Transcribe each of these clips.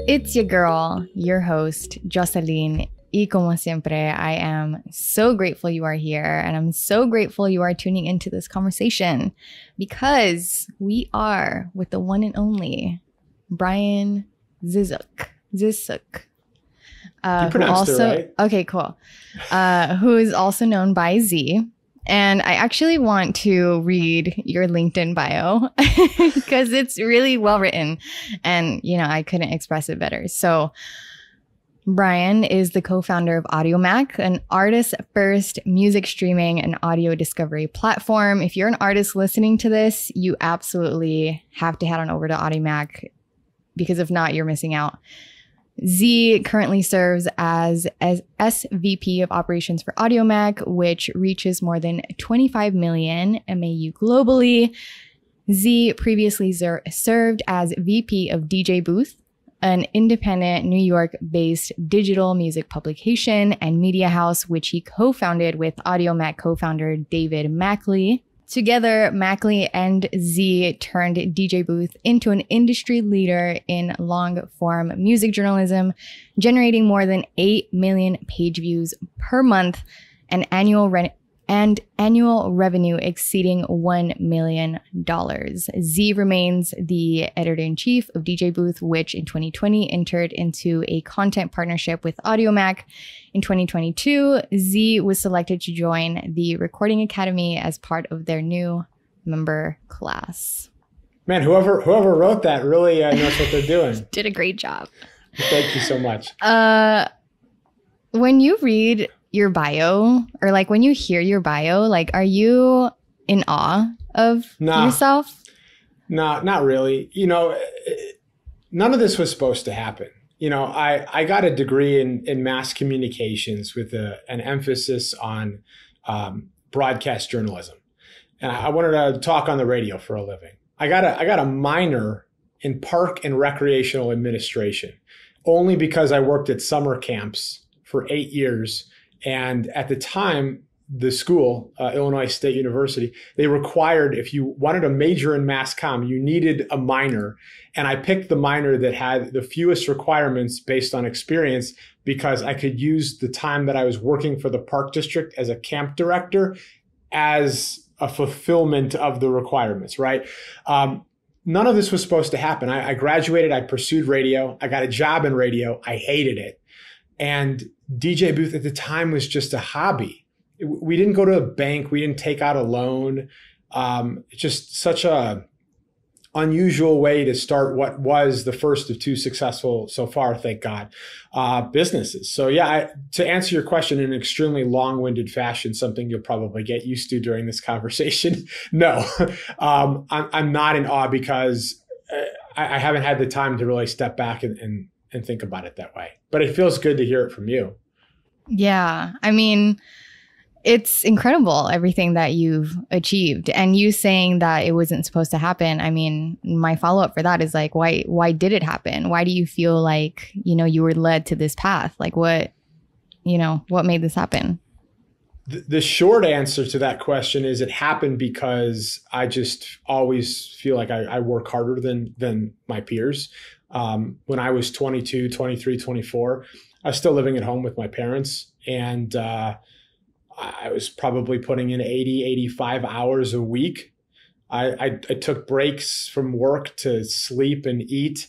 It's your girl, your host, Jocelyn. Y como siempre, I am so grateful you are here, and I'm so grateful you are tuning into this conversation because we are with the one and only Brian Zisook. You pronounced it right. Okay, cool. Who is also known by Z. And I actually want to read your LinkedIn bio because it's really well written and, I couldn't express it better. So Brian is the co-founder of Audiomack, an artist-first music streaming and audio discovery platform. If you're an artist listening to this, you absolutely have to head on over to Audiomack because if not, you're missing out. Z currently serves as SVP of Operations for Audiomack, which reaches more than 25 million MAU globally. Z previously served as VP of DJBooth, an independent New York-based digital music publication and media house, which he co-founded with Audiomack co-founder David Macli. Together, Macli and Z turned DJBooth into an industry leader in long-form music journalism, generating more than 8 million page views per month and annual revenue exceeding $1 million. Z remains the editor-in-chief of DJBooth, which in 2020 entered into a content partnership with Audiomack. In 2022, Z was selected to join the Recording Academy as part of their new member class. Man, whoever wrote that really knows what they're doing. Did a great job. Thank you so much. When you read your bio, or like when you hear your bio, like, are you in awe of yourself? No, not really. None of this was supposed to happen. I got a degree in mass communications with an emphasis on broadcast journalism. And I wanted to talk on the radio for a living. I got a minor in park and recreational administration only because I worked at summer camps for 8 years. And at the time, the school, Illinois State University, they required, if you wanted a major in mass comm, you needed a minor. And I picked the minor that had the fewest requirements based on experience because I could use the time that I was working for the park district as a camp director as a fulfillment of the requirements, right? None of this was supposed to happen. I graduated, I pursued radio, I got a job in radio, I hated it. And DJBooth at the time was just a hobby. We didn't go to a bank. We didn't take out a loan. It's just such a unusual way to start what was the first of two successful, so far, thank God, businesses. So yeah, to answer your question in an extremely long-winded fashion, something you'll probably get used to during this conversation. No, I'm not in awe because I haven't had the time to really step back and think about it that way. But it feels good to hear it from you. Yeah. I mean, it's incredible, everything that you've achieved. And you saying that it wasn't supposed to happen. I mean, my follow-up for that is like, why did it happen? Why do you feel like, you were led to this path? Like what made this happen? The short answer to that question is it happened because I just always feel like I work harder than my peers. When I was 22, 23, 24, I was still living at home with my parents. And I was probably putting in 80, 85 hours a week. I took breaks from work to sleep and eat,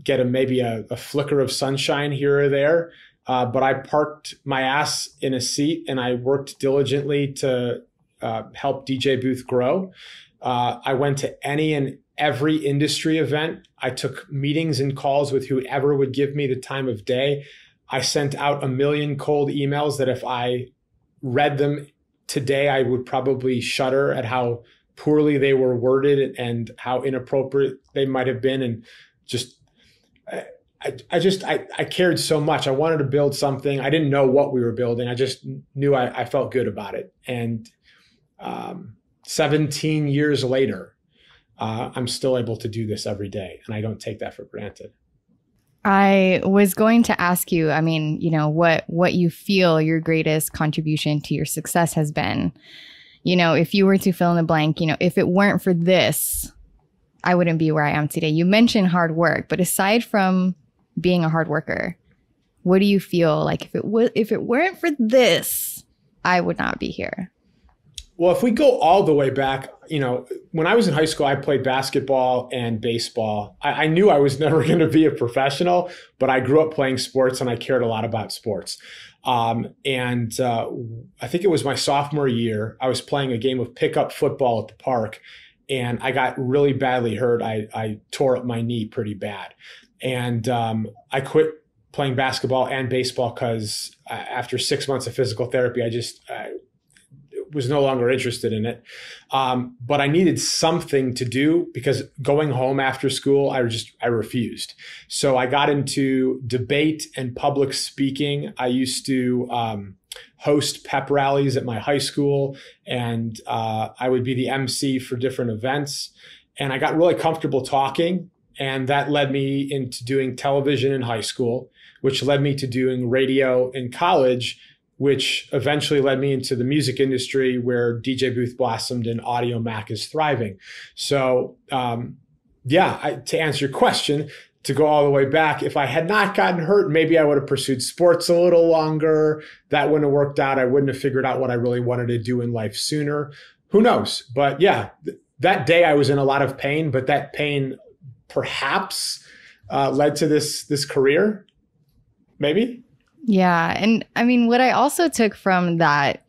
get maybe a flicker of sunshine here or there. But I parked my ass in a seat and I worked diligently to help DJBooth grow. I went to any and every industry event. I took meetings and calls with whoever would give me the time of day. I sent out 1 million cold emails that if I read them today, I would probably shudder at how poorly they were worded and how inappropriate they might have been. And just, I cared so much. I wanted to build something. I didn't know what we were building. I just knew I felt good about it. And 17 years later, I'm still able to do this every day. And I don't take that for granted. I was going to ask you, I mean, what you feel your greatest contribution to your success has been. If you were to fill in the blank, if it weren't for this, I wouldn't be where I am today. You mentioned hard work, but aside from being a hard worker? What do you feel like if it weren't for this, I would not be here? Well, if we go all the way back, when I was in high school, I played basketball and baseball. I knew I was never going to be a professional, but I grew up playing sports and I cared a lot about sports. I think it was my sophomore year, I was playing a game of pickup football at the park, and I got really badly hurt. I tore up my knee pretty bad. And I quit playing basketball and baseball because after 6 months of physical therapy, I was no longer interested in it. But I needed something to do because going home after school, I refused. So I got into debate and public speaking. I used to host pep rallies at my high school, and I would be the MC for different events. And I got really comfortable talking, and that led me into doing television in high school, which led me to doing radio in college, which eventually led me into the music industry where DJBooth blossomed and Audiomack is thriving. So to answer your question, to go all the way back, if I had not gotten hurt, maybe I would have pursued sports a little longer. That wouldn't have worked out. I wouldn't have figured out what I really wanted to do in life sooner. Who knows? But yeah, that day I was in a lot of pain, but that pain perhaps led to this career, maybe. Yeah. And I mean, what I also took from that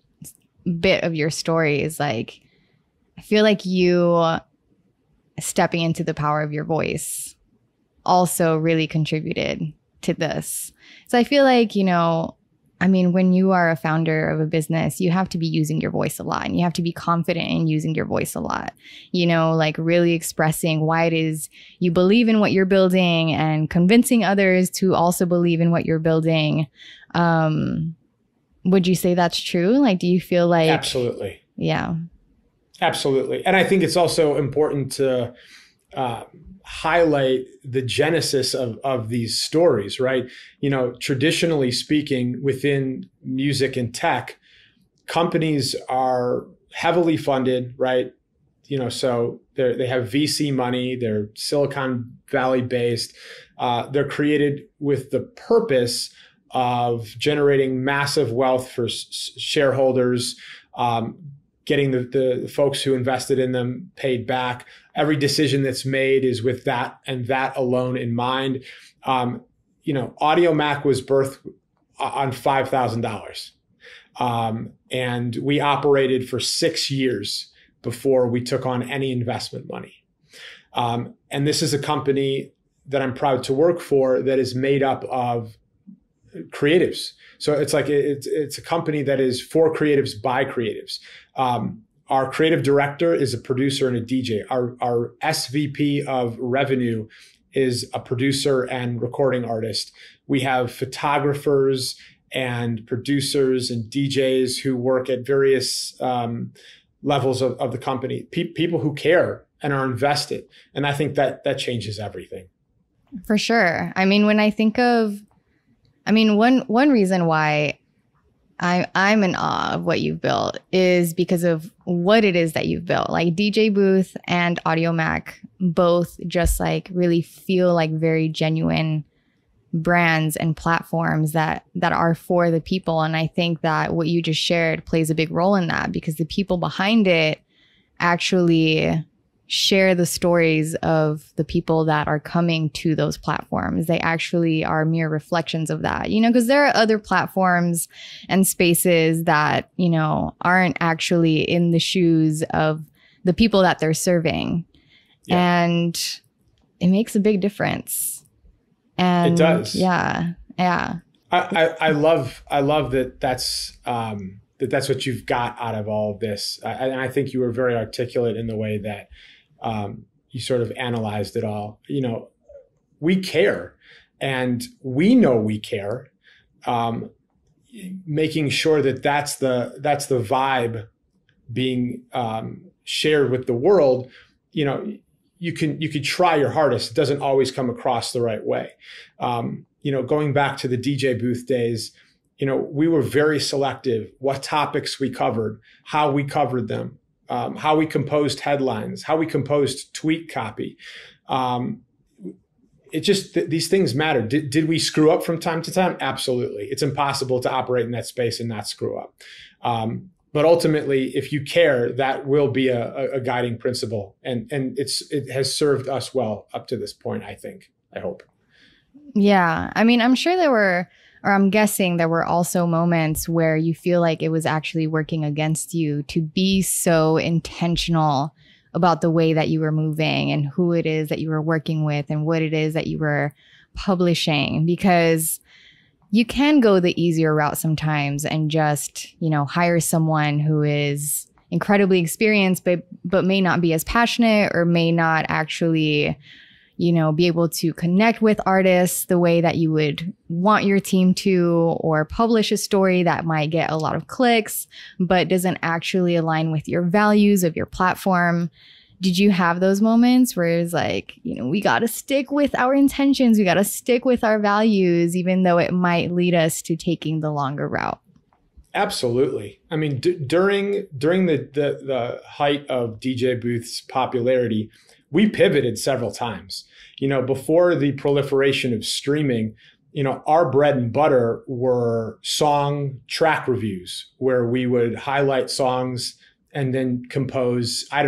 bit of your story is like, I feel like you stepping into the power of your voice also really contributed to this. So I feel like, when you are a founder of a business, you have to be using your voice a lot, and you have to be confident in using your voice a lot, like really expressing why it is you believe in what you're building and convincing others to also believe in what you're building. Would you say that's true? Like, do you feel like... Absolutely. Yeah. Absolutely. And I think it's also important to highlight the genesis of these stories, right? Traditionally speaking, within music and tech, companies are heavily funded, right? So they have VC money, they're Silicon Valley based. They're created with the purpose of generating massive wealth for shareholders, getting the folks who invested in them paid back. Every decision that's made is with that and that alone in mind. Audiomack was birthed on $5,000. And we operated for 6 years before we took on any investment money. And this is a company that I'm proud to work for that is made up of creatives. So it's like it's a company that is for creatives by creatives. Our creative director is a producer and a DJ. Our SVP of revenue is a producer and recording artist. We have photographers and producers and DJs who work at various levels of the company. People who care and are invested. And I think that changes everything. For sure. I mean, when I think of, one reason why I'm in awe of what you've built is because of what it is that you've built. Like DJBooth and Audiomack both just like really feel like very genuine brands and platforms that are for the people. And I think that what you just shared plays a big role in that, because the people behind it actually share the stories of the people that are coming to those platforms. They actually are mere reflections of that, because there are other platforms and spaces that, aren't actually in the shoes of the people that they're serving. Yeah. And it makes a big difference. And it does. Yeah. Yeah. I love that that's what you've got out of all of this. And I think you were very articulate in the way that you sort of analyzed it all. We care, and we know we care. Making sure that that's the vibe being shared with the world. You could try your hardest. It doesn't always come across the right way. Going back to the DJ booth days, we were very selective what topics we covered, how we covered them. How we composed headlines, how we composed tweet copy. these things matter. Did we screw up from time to time? Absolutely. It's impossible to operate in that space and not screw up. But ultimately, if you care, that will be a guiding principle. And it has served us well up to this point, I think, I hope. Yeah. I mean, I'm sure I'm guessing there were also moments where you feel like it was actually working against you to be so intentional about the way that you were moving and who it is that you were working with and what it is that you were publishing, because you can go the easier route sometimes and just, hire someone who is incredibly experienced, but may not be as passionate or may not actually, be able to connect with artists the way that you would want your team to, or publish a story that might get a lot of clicks, but doesn't actually align with your values of your platform. Did you have those moments where it's like, we got to stick with our intentions, we got to stick with our values, even though it might lead us to taking the longer route? Absolutely. I mean, during the height of DJBooth's popularity, we pivoted several times. Before the proliferation of streaming, our bread and butter were song track reviews, where we would highlight songs and then compose, a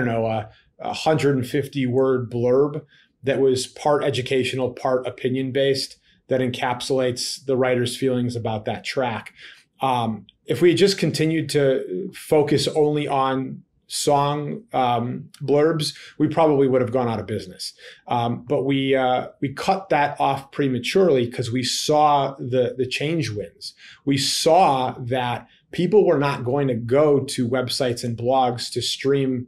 150-word blurb that was part educational, part opinion-based, that encapsulates the writer's feelings about that track. If we had just continued to focus only on song blurbs, we probably would have gone out of business. But we cut that off prematurely because we saw the change winds. We saw that people were not going to go to websites and blogs to stream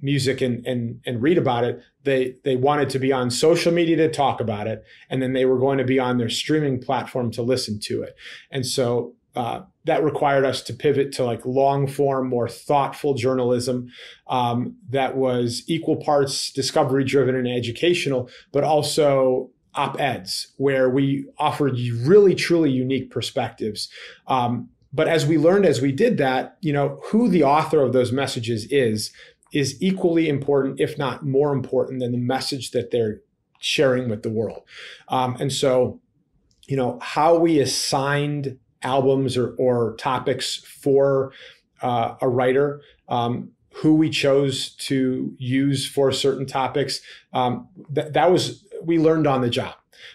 music and read about it. They wanted to be on social media to talk about it, and then they were going to be on their streaming platform to listen to it. And so that required us to pivot to like long form, more thoughtful journalism that was equal parts discovery driven and educational, but also op-eds where we offered really, truly unique perspectives. But as we learned as we did that, who the author of those messages is equally important, if not more important, than the message that they're sharing with the world. And so, how we assigned albums or topics for a writer, who we chose to use for certain topics, we learned on the job.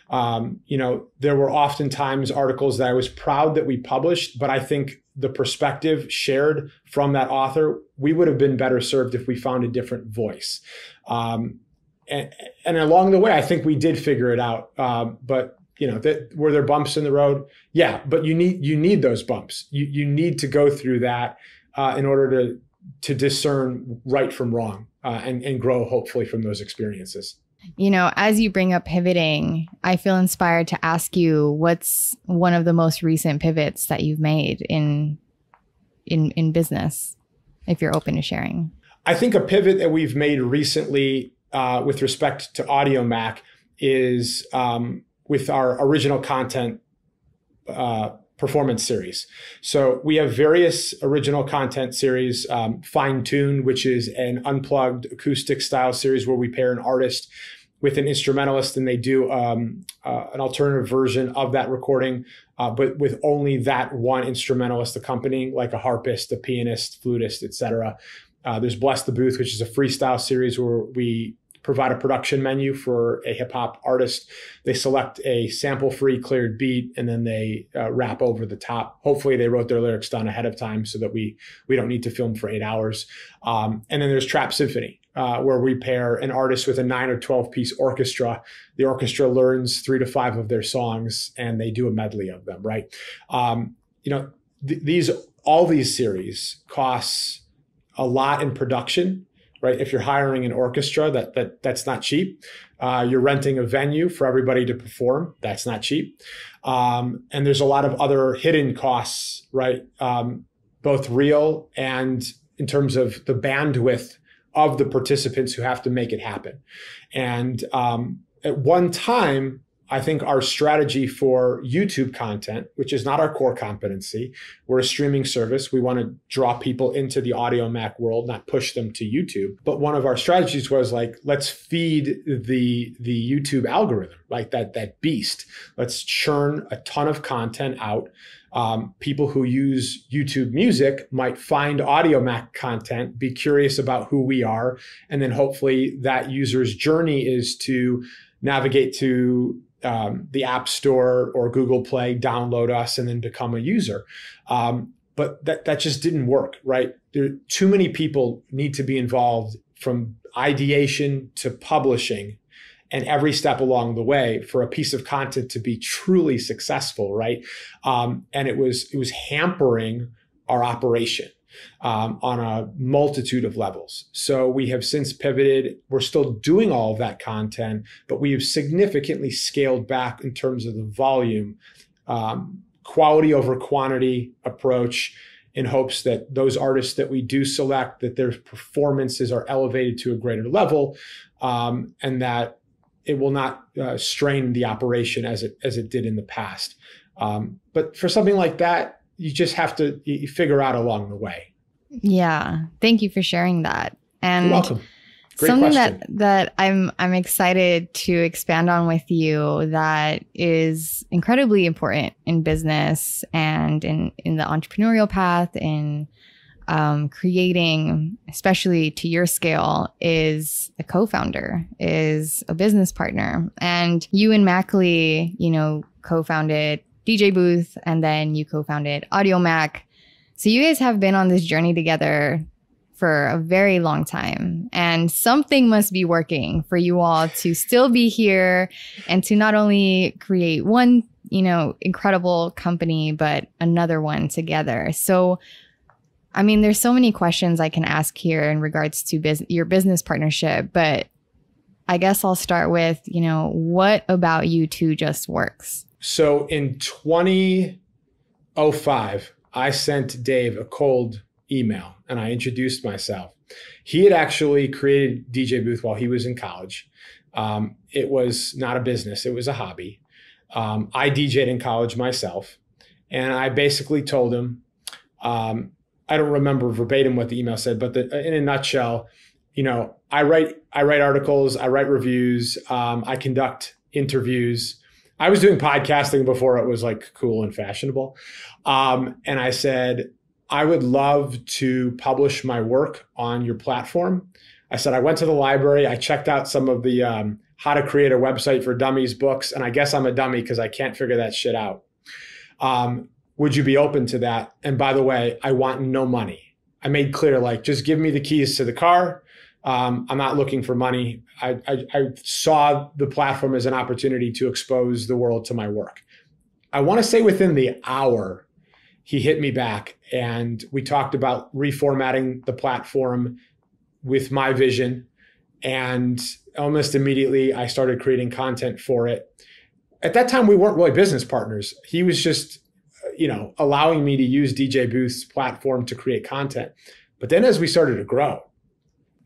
There were oftentimes articles that I was proud that we published, but I think the perspective shared from that author, we would have been better served if we found a different voice. And along the way, I think we did figure it out. But were there bumps in the road? Yeah, but you need those bumps. You need to go through that in order to discern right from wrong and grow hopefully from those experiences. As you bring up pivoting, I feel inspired to ask you, what's one of the most recent pivots that you've made in business, if you're open to sharing? I think a pivot that we've made recently with respect to Audiomack is with our original content performance series. So we have various original content series, Fine Tune, which is an unplugged acoustic style series where we pair an artist with an instrumentalist and they do an alternative version of that recording, but with only that one instrumentalist accompanying, like a harpist, a pianist, flutist, etc. There's Bless the Booth, which is a freestyle series where we provide a production menu for a hip hop artist. They select a sample-free cleared beat and then they rap over the top. Hopefully they wrote their lyrics down ahead of time so that we don't need to film for 8 hours. And then there's Trap Symphony, where we pair an artist with a 9 or 12 piece orchestra. The orchestra learns 3 to 5 of their songs and they do a medley of them, right? All these series costs a lot in production. Right? If you're hiring an orchestra, that's not cheap. You're renting a venue for everybody to perform. That's not cheap. And there's a lot of other hidden costs, right? Both real and in terms of the bandwidth of the participants who have to make it happen. And at one time, I think our strategy for YouTube content, which is not our core competency, we're a streaming service. We want to draw people into the Audiomack world, not push them to YouTube. But one of our strategies was like, let's feed the YouTube algorithm, like that beast. Let's churn a ton of content out. People who use YouTube Music might find Audiomack content, be curious about who we are, and then hopefully that user's journey is to navigate to the App Store or Google Play, download us, and then become a user. But that just didn't work, right? Too many people need to be involved from ideation to publishing and every step along the way for a piece of content to be truly successful, right? And it was hampering our operation on a multitude of levels. So we have since pivoted. We're still doing all of that content, but we have significantly scaled back in terms of the volume, quality over quantity approach, in hopes that those artists that we do select, that their performances are elevated to a greater level, and that it will not strain the operation as it did in the past. But for something like that, you just have to figure out along the way. Yeah. Thank you for sharing that. And you're welcome. Great something question. that I'm excited to expand on with you that is incredibly important in business and in the entrepreneurial path, in creating, especially to your scale, is a co-founder, is a business partner. And you and Macli, co-founded DJBooth, and then you co-founded Audiomack. So you guys have been on this journey together for a very long time, and something must be working for you all to still be here and to not only create one, incredible company, but another one together. So, I mean, there's so many questions I can ask here in regards to your business partnership, but I guess I'll start with, what about you two just works? So in 2005, I sent Dave a cold email and I introduced myself. He had actually created DJBooth while he was in college. It was not a business, it was a hobby. I DJ'd in college myself, and I basically told him, I don't remember verbatim what the email said, but in a nutshell, I write articles, I write reviews, I conduct interviews. I was doing podcasting before it was like cool and fashionable. And I said, I would love to publish my work on your platform. I said, I went to the library, I checked out some of the How to Create a Website for Dummies books, and I guess I'm a dummy because I can't figure that shit out. Would you be open to that? And by the way, I want no money. I made clear, like, just give me the keys to the car. I'm not looking for money. I saw the platform as an opportunity to expose the world to my work. I want to say within the hour, he hit me back and we talked about reformatting the platform with my vision. And almost immediately, I started creating content for it. At that time, we weren't really business partners. He was just, allowing me to use DJBooth's platform to create content. But then as we started to grow,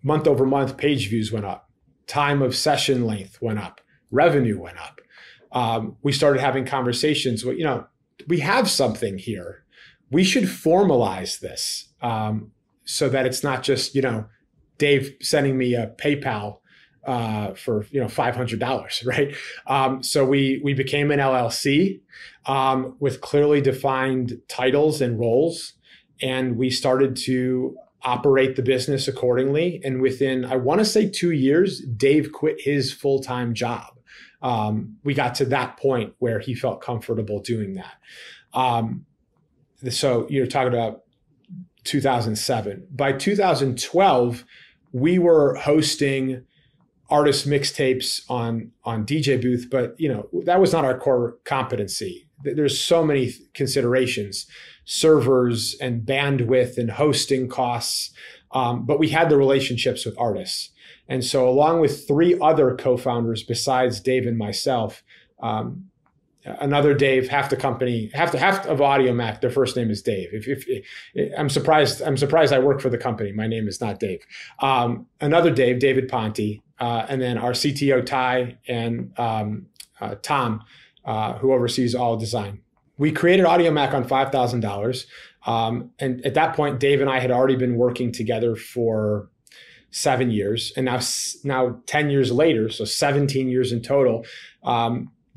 month over month, page views went up, time of session length went up, revenue went up. We started having conversations with, we have something here. We should formalize this so that it's not just, Dave sending me a PayPal for $500, right? So we became an LLC with clearly defined titles and roles, and we started to operate the business accordingly. And within, I want to say 2 years, Dave quit his full-time job. We got to that point where he felt comfortable doing that. So you're talking about 2007. By 2012, we were hosting artist mixtapes on DJBooth, but that was not our core competency. There's so many considerations, servers and bandwidth and hosting costs, but we had the relationships with artists. And so along with 3 other co-founders besides Dave and myself, another Dave, half of Audiomack, their first name is Dave. I'm surprised I work for the company. My name is not Dave. Another Dave, David Ponte, and then our CTO Ty and Tom, who oversees all design. We created Audiomack on $5,000. And at that point, Dave and I had already been working together for 7 years. And now 10 years later, so 17 years in total,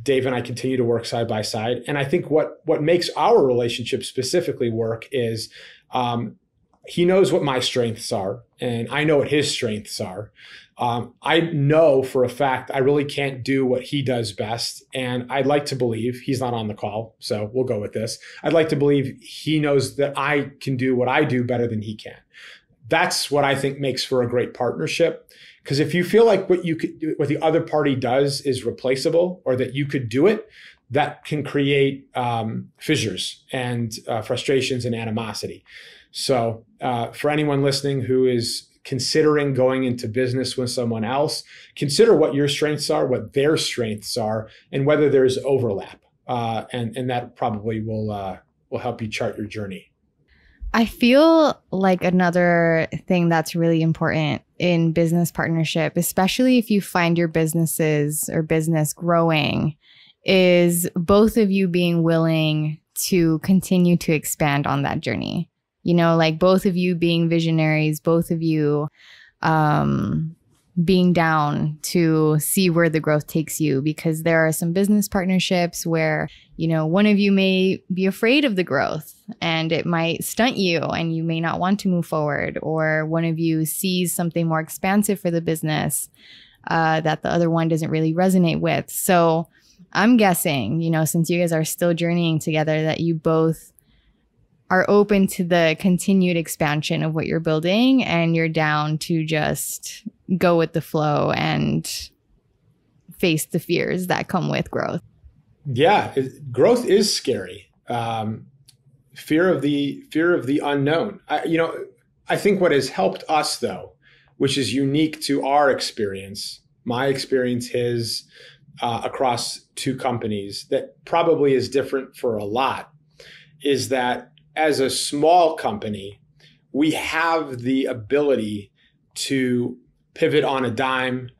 Dave and I continue to work side by side. And I think what makes our relationship specifically work is he knows what my strengths are, and I know what his strengths are. I know for a fact I really can't do what he does best. And I'd like to believe, he's not on the call, so we'll go with this. I'd like to believe he knows that I can do what I do better than he can. That's what I think makes for a great partnership. Because if you feel like what the other party does is replaceable, or that you could do it, that can create fissures and frustrations and animosity. So for anyone listening who is considering going into business with someone else, consider what your strengths are, what their strengths are, and whether there's overlap. And that probably will help you chart your journey. I feel like another thing that's really important in business partnership, especially if you find your businesses or business growing, is both of you being willing to continue to expand on that journey. You know, like both of you being visionaries, both of you being down to see where the growth takes you, because there are some business partnerships where, you know, one of you may be afraid of the growth and it might stunt you and you may not want to move forward, or one of you sees something more expansive for the business that the other one doesn't really resonate with. So I'm guessing, you know, since you guys are still journeying together, that you both are open to the continued expansion of what you're building, and you're down to just go with the flow and face the fears that come with growth. Yeah, growth is scary. Fear of the unknown. I think what has helped us, though, which is unique to our experience, my experience, his, across two companies, that probably is different for a lot, is that as a small company, we have the ability to pivot on a dime,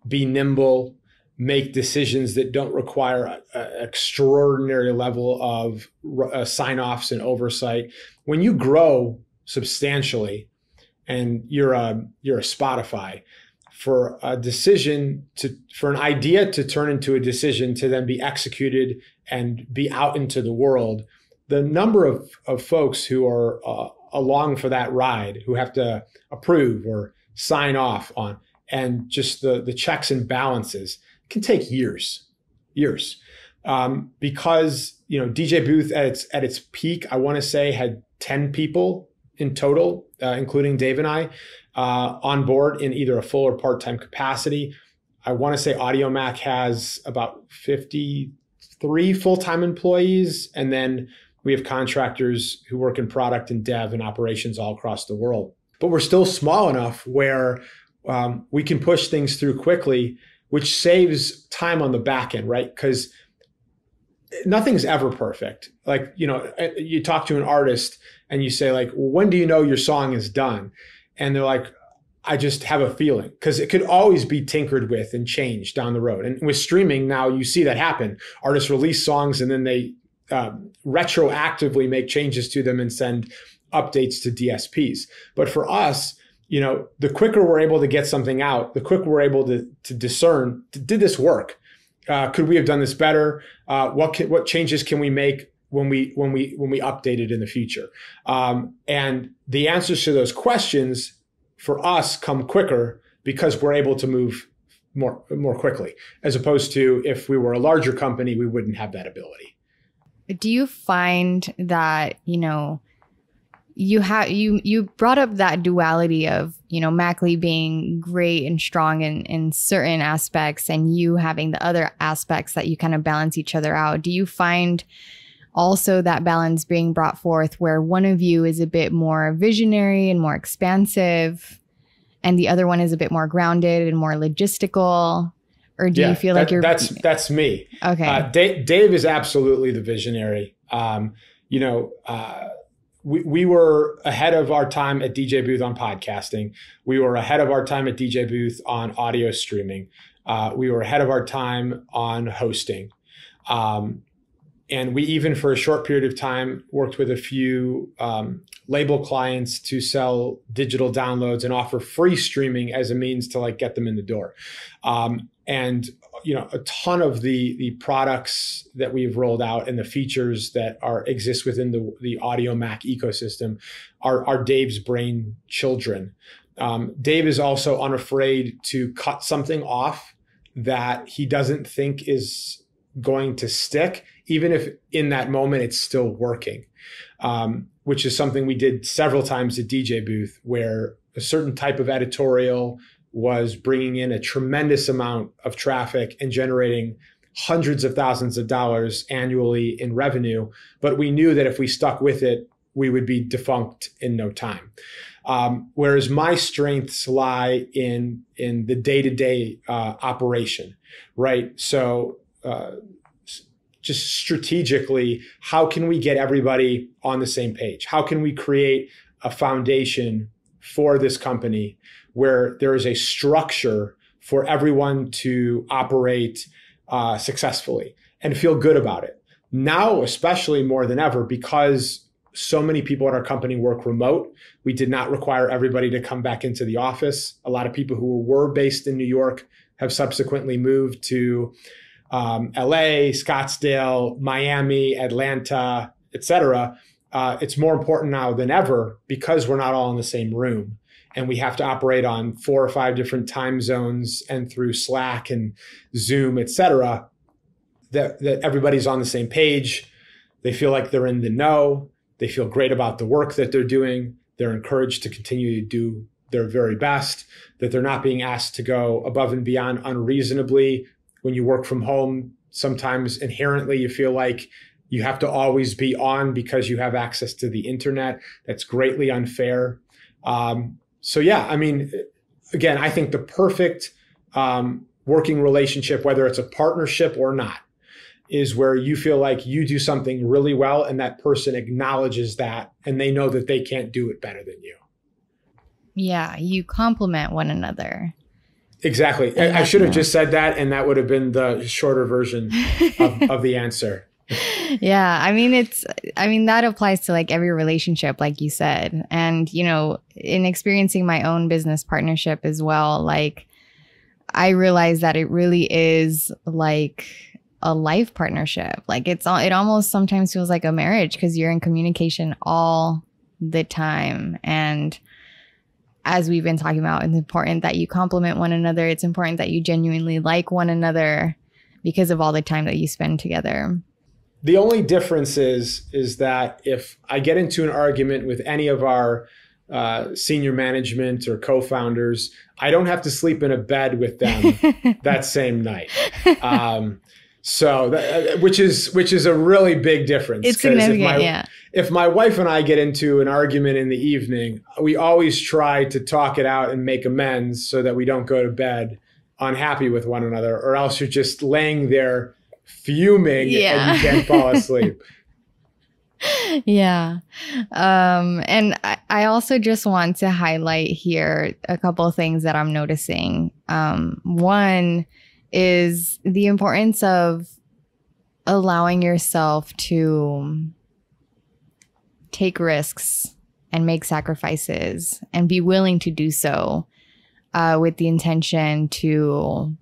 be nimble, make decisions that don't require an extraordinary level of sign-offs and oversight. When you grow substantially, and you're a Spotify, for an idea to turn into a decision to then be executed and be out into the world, the number of folks who are along for that ride, who have to approve or sign off on, and just the checks and balances can take years. Because, you know, DJBooth at its peak, I want to say, had 10 people in total, including Dave and I, on board in either a full or part-time capacity. I want to say Audiomack has about 53 full-time employees, and then we have contractors who work in product and dev and operations all across the world. But we're still small enough where we can push things through quickly, which saves time on the back end, right? Because nothing's ever perfect. Like, you know, you talk to an artist and you say, like, well, when do you know your song is done? And they're like, I just have a feeling, because it could always be tinkered with and changed down the road. And with streaming now, you see that happen. Artists release songs and then they retroactively make changes to them and send updates to DSPs. But for us, you know, the quicker we're able to get something out, the quicker we're able to discern, did this work? Could we have done this better? What changes can we make when we update it in the future? And the answers to those questions for us come quicker because we're able to move more quickly, as opposed to if we were a larger company, we wouldn't have that ability. Do you find that, you know, you brought up that duality of, you know, Macli being great and strong in certain aspects and you having the other aspects that you kind of balance each other out? Do you find also that balance being brought forth where one of you is a bit more visionary and more expansive and the other one is a bit more grounded and more logistical? Or do you feel like you're... That's me. Okay. Dave is absolutely the visionary. we were ahead of our time at DJ Booth on podcasting. We were ahead of our time at DJ Booth on audio streaming. We were ahead of our time on hosting. And we even for a short period of time worked with a few label clients to sell digital downloads and offer free streaming as a means to like get them in the door. And a ton of the products that we've rolled out and the features that exist within the Audiomack ecosystem are Dave's brain children. Dave is also unafraid to cut something off that he doesn't think is going to stick, even if in that moment it's still working, which is something we did several times at DJ Booth, where a certain type of editorial was bringing in a tremendous amount of traffic and generating hundreds of thousands of dollars annually in revenue. But we knew that if we stuck with it, we would be defunct in no time. Whereas my strengths lie in the day-to-day operation, right? So just strategically, how can we get everybody on the same page? How can we create a foundation for this company where there is a structure for everyone to operate successfully and feel good about it? Now, especially more than ever, because so many people at our company work remote, we did not require everybody to come back into the office. A lot of people who were based in New York have subsequently moved to LA, Scottsdale, Miami, Atlanta, etc. It's more important now than ever because we're not all in the same room and we have to operate on 4 or 5 different time zones and through Slack and Zoom, etc. That everybody's on the same page. They feel like they're in the know. They feel great about the work that they're doing. They're encouraged to continue to do their very best, that they're not being asked to go above and beyond unreasonably. When you work from home, sometimes inherently you feel like you have to always be on because you have access to the internet. That's greatly unfair. So yeah, I mean, again, I think the perfect working relationship, whether it's a partnership or not, is where you feel like you do something really well and that person acknowledges that and they know that they can't do it better than you. Yeah, you complement one another. Exactly. I should have just said that, and that would have been the shorter version of the answer. Yeah, I mean, that applies to like every relationship, like you said. And, in experiencing my own business partnership as well, like I realized that it really is like a life partnership. Like it almost sometimes feels like a marriage because you're in communication all the time. And as we've been talking about, it's important that you complement one another. It's important that you genuinely like one another because of all the time that you spend together. The only difference is that if I get into an argument with any of our senior management or co-founders, I don't have to sleep in a bed with them that same night. Which is a really big difference. It's significant, If my wife and I get into an argument in the evening, we always try to talk it out and make amends so that we don't go to bed unhappy with one another, or else you're just laying there fuming and you can't fall asleep. Yeah. And I also just want to highlight here a couple of things that I'm noticing. One is the importance of allowing yourself to take risks and make sacrifices and be willing to do so with the intention to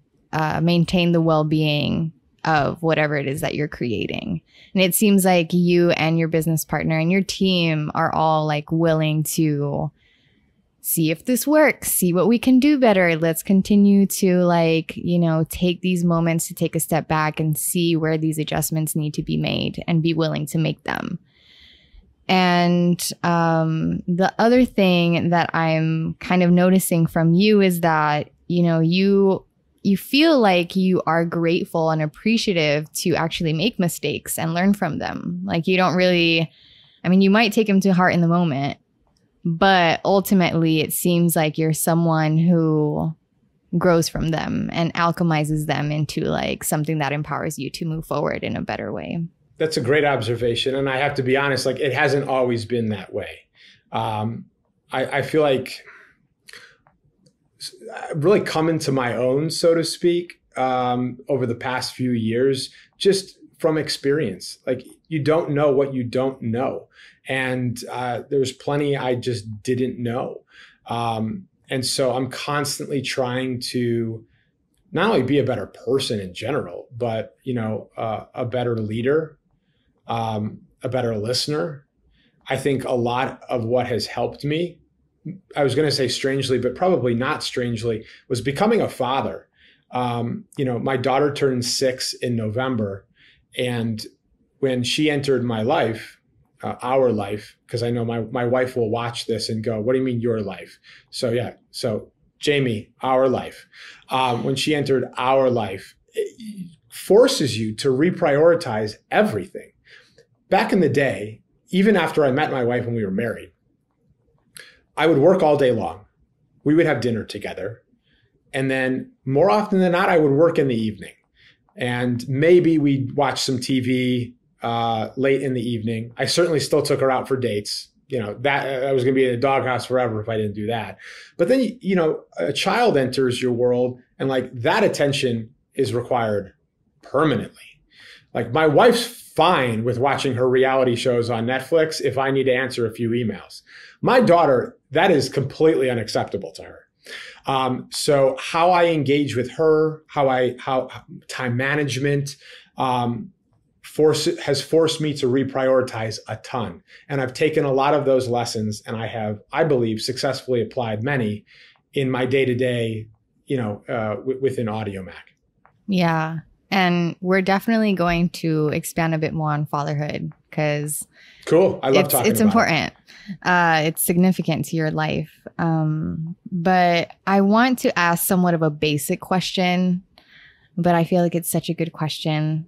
maintain the well-being of whatever it is that you're creating. And it seems like you and your business partner and your team are all like willing to see if this works, see what we can do better. Let's continue to take these moments to take a step back and see where these adjustments need to be made and be willing to make them. And the other thing that I'm kind of noticing from you is that, you feel like you are grateful and appreciative to actually make mistakes and learn from them. Like you don't really, you might take them to heart in the moment, but ultimately it seems like you're someone who grows from them and alchemizes them into like something that empowers you to move forward in a better way. that's a great observation. And I have to be honest, like it hasn't always been that way. I feel like I've really come into my own, so to speak, over the past few years, just from experience. Like you don't know what you don't know. And there's plenty I just didn't know. And so I'm constantly trying to not only be a better person in general, but, a better leader, a better listener. I think a lot of what has helped me, I was going to say strangely, but probably not strangely, was becoming a father. My daughter turned 6 in November. And when she entered my life, our life, because I know my wife will watch this and go, what do you mean your life? So Jamie, our life. When she entered our life, it forces you to reprioritize everything. Back in the day, even after I met my wife when we were married, I would work all day long. We would have dinner together. And then more often than not, I would work in the evening. And maybe we'd watch some TV late in the evening. I certainly still took her out for dates. That I was going to be in a doghouse forever if I didn't do that. But then, a child enters your world and like that attention is required permanently. Like my wife's fine with watching her reality shows on Netflix if I need to answer a few emails. My daughter, that is completely unacceptable to her. So how I engage with her, how time management, has forced me to reprioritize a ton. And I've taken a lot of those lessons and I have, I believe, successfully applied many in my day-to-day, within Audiomack. Yeah. And we're definitely going to expand a bit more on fatherhood because cool. I love talking about it. It's important. It's significant to your life. But I want to ask somewhat of a basic question, but I feel like it's such a good question.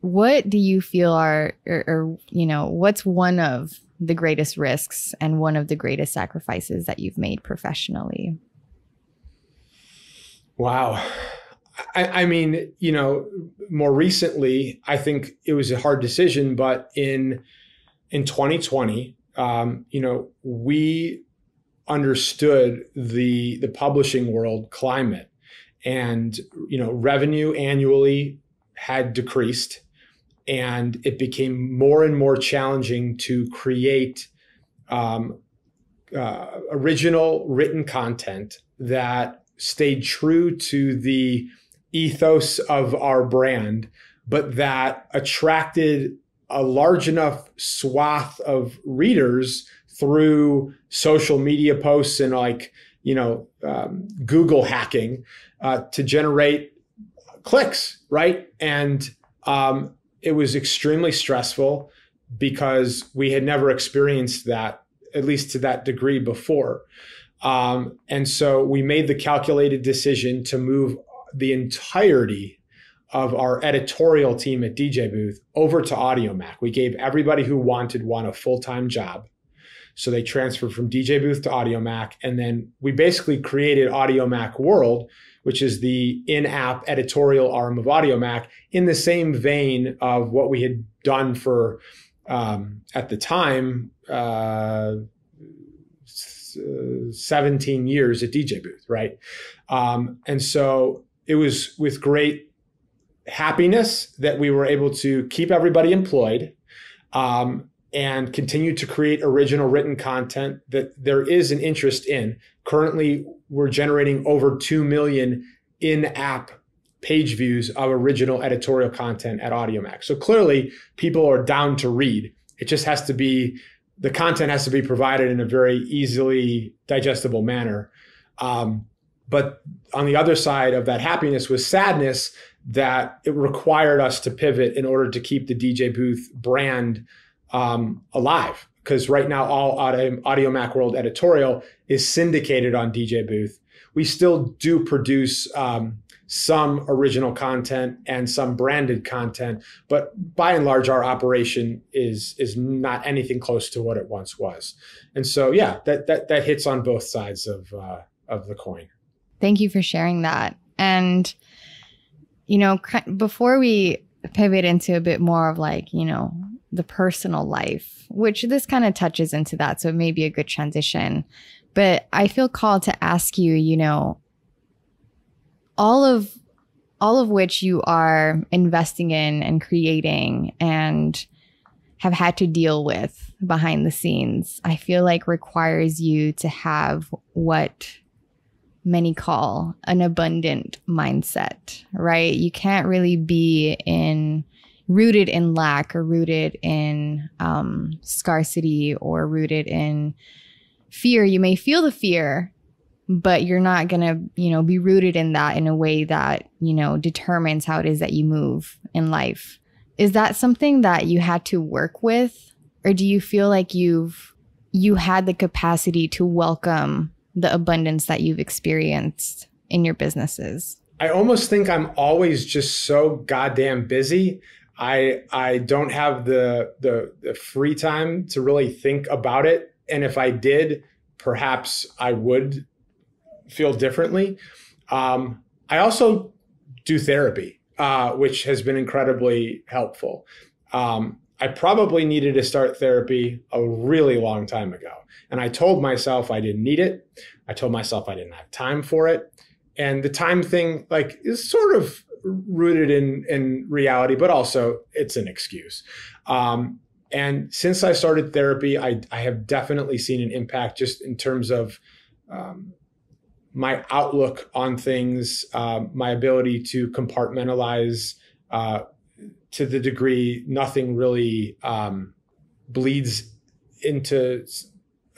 What do you feel are, or what's one of the greatest risks and one of the greatest sacrifices that you've made professionally? Wow. I mean, more recently, I think it was a hard decision, but in 2020, we understood the publishing world climate and, revenue annually had decreased. And it became more and more challenging to create original written content that stayed true to the ethos of our brand, but that attracted a large enough swath of readers through social media posts and Google hacking to generate clicks, right? And it was extremely stressful because we had never experienced that, at least to that degree before. And so we made the calculated decision to move the entirety of our editorial team at DJBooth over to Audiomack. We gave everybody who wanted one a full-time job. So they transferred from DJBooth to Audiomack. And then we basically created Audiomack World, which is the in-app editorial arm of Audiomack, in the same vein of what we had done for, at the time, 17 years at DJBooth, right? And so it was with great happiness that we were able to keep everybody employed and continue to create original written content that there is an interest in. Currently, we're generating over 2 million in-app page views of original editorial content at Audiomack. So clearly, people are down to read. It just has to be, the content has to be provided in a very easily digestible manner. But on the other side of that happiness was sadness that it required us to pivot in order to keep the DJBooth brand alive. Because right now, all Audiomack World editorial is syndicated on DJBooth. We still do produce some original content and some branded content, but by and large, our operation is not anything close to what it once was. And so, yeah, that hits on both sides of the coin. Thank you for sharing that. And before we pivot into a bit more of like, you know, the personal life, which this kind of touches into that. So it may be a good transition. But I feel called to ask you, you know, all of which you are investing in and creating and have had to deal with behind the scenes, I feel like requires you to have what many call an abundant mindset, right? You can't really be rooted in lack or rooted in scarcity or rooted in fear. You may feel the fear, but you're not going to, you know, be rooted in that in a way that, you know, determines how it is that you move in life. Is that something that you had to work with? Or do you feel like you had the capacity to welcome the abundance that you've experienced in your businesses? I almost think I'm always just so goddamn busy. I don't have the free time to really think about it. And if I did, perhaps I would feel differently. I also do therapy, which has been incredibly helpful. I probably needed to start therapy a really long time ago. And I told myself I didn't need it. I told myself I didn't have time for it. And the time thing, like, is sort of rooted in reality, but also it's an excuse. And since I started therapy, I have definitely seen an impact just in terms of my outlook on things, my ability to compartmentalize to the degree nothing really bleeds into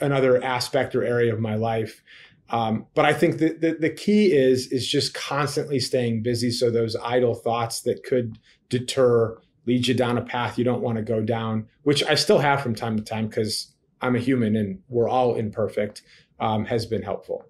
another aspect or area of my life. But I think that the key is just constantly staying busy. So those idle thoughts that could deter lead you down a path you don't want to go down, which I still have from time to time because I'm a human and we're all imperfect, has been helpful.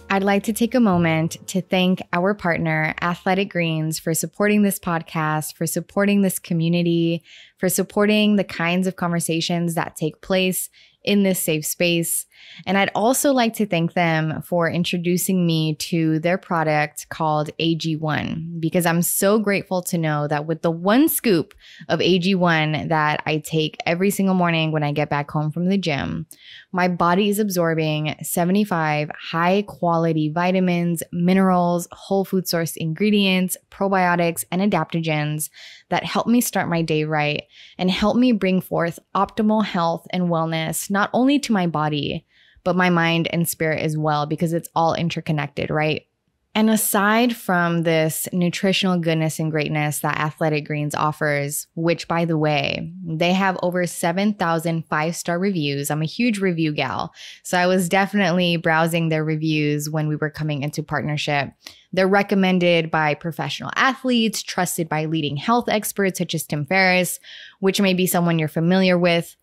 I'd like to take a moment to thank our partner, Athletic Greens, for supporting this podcast, for supporting this community, for supporting the kinds of conversations that take place in this safe space. And I'd also like to thank them for introducing me to their product called AG1, because I'm so grateful to know that with the one scoop of AG1 that I take every single morning when I get back home from the gym, my body is absorbing 75 high quality vitamins, minerals, whole food source ingredients, probiotics, and adaptogens that help me start my day right and help me bring forth optimal health and wellness, not only to my body, but my mind and spirit as well, because it's all interconnected, right? And aside from this nutritional goodness and greatness that Athletic Greens offers, which, by the way, they have over 7,000 five-star reviews. I'm a huge review gal, so I was definitely browsing their reviews when we were coming into partnership. They're recommended by professional athletes, trusted by leading health experts such as Tim Ferriss, which may be someone you're familiar with.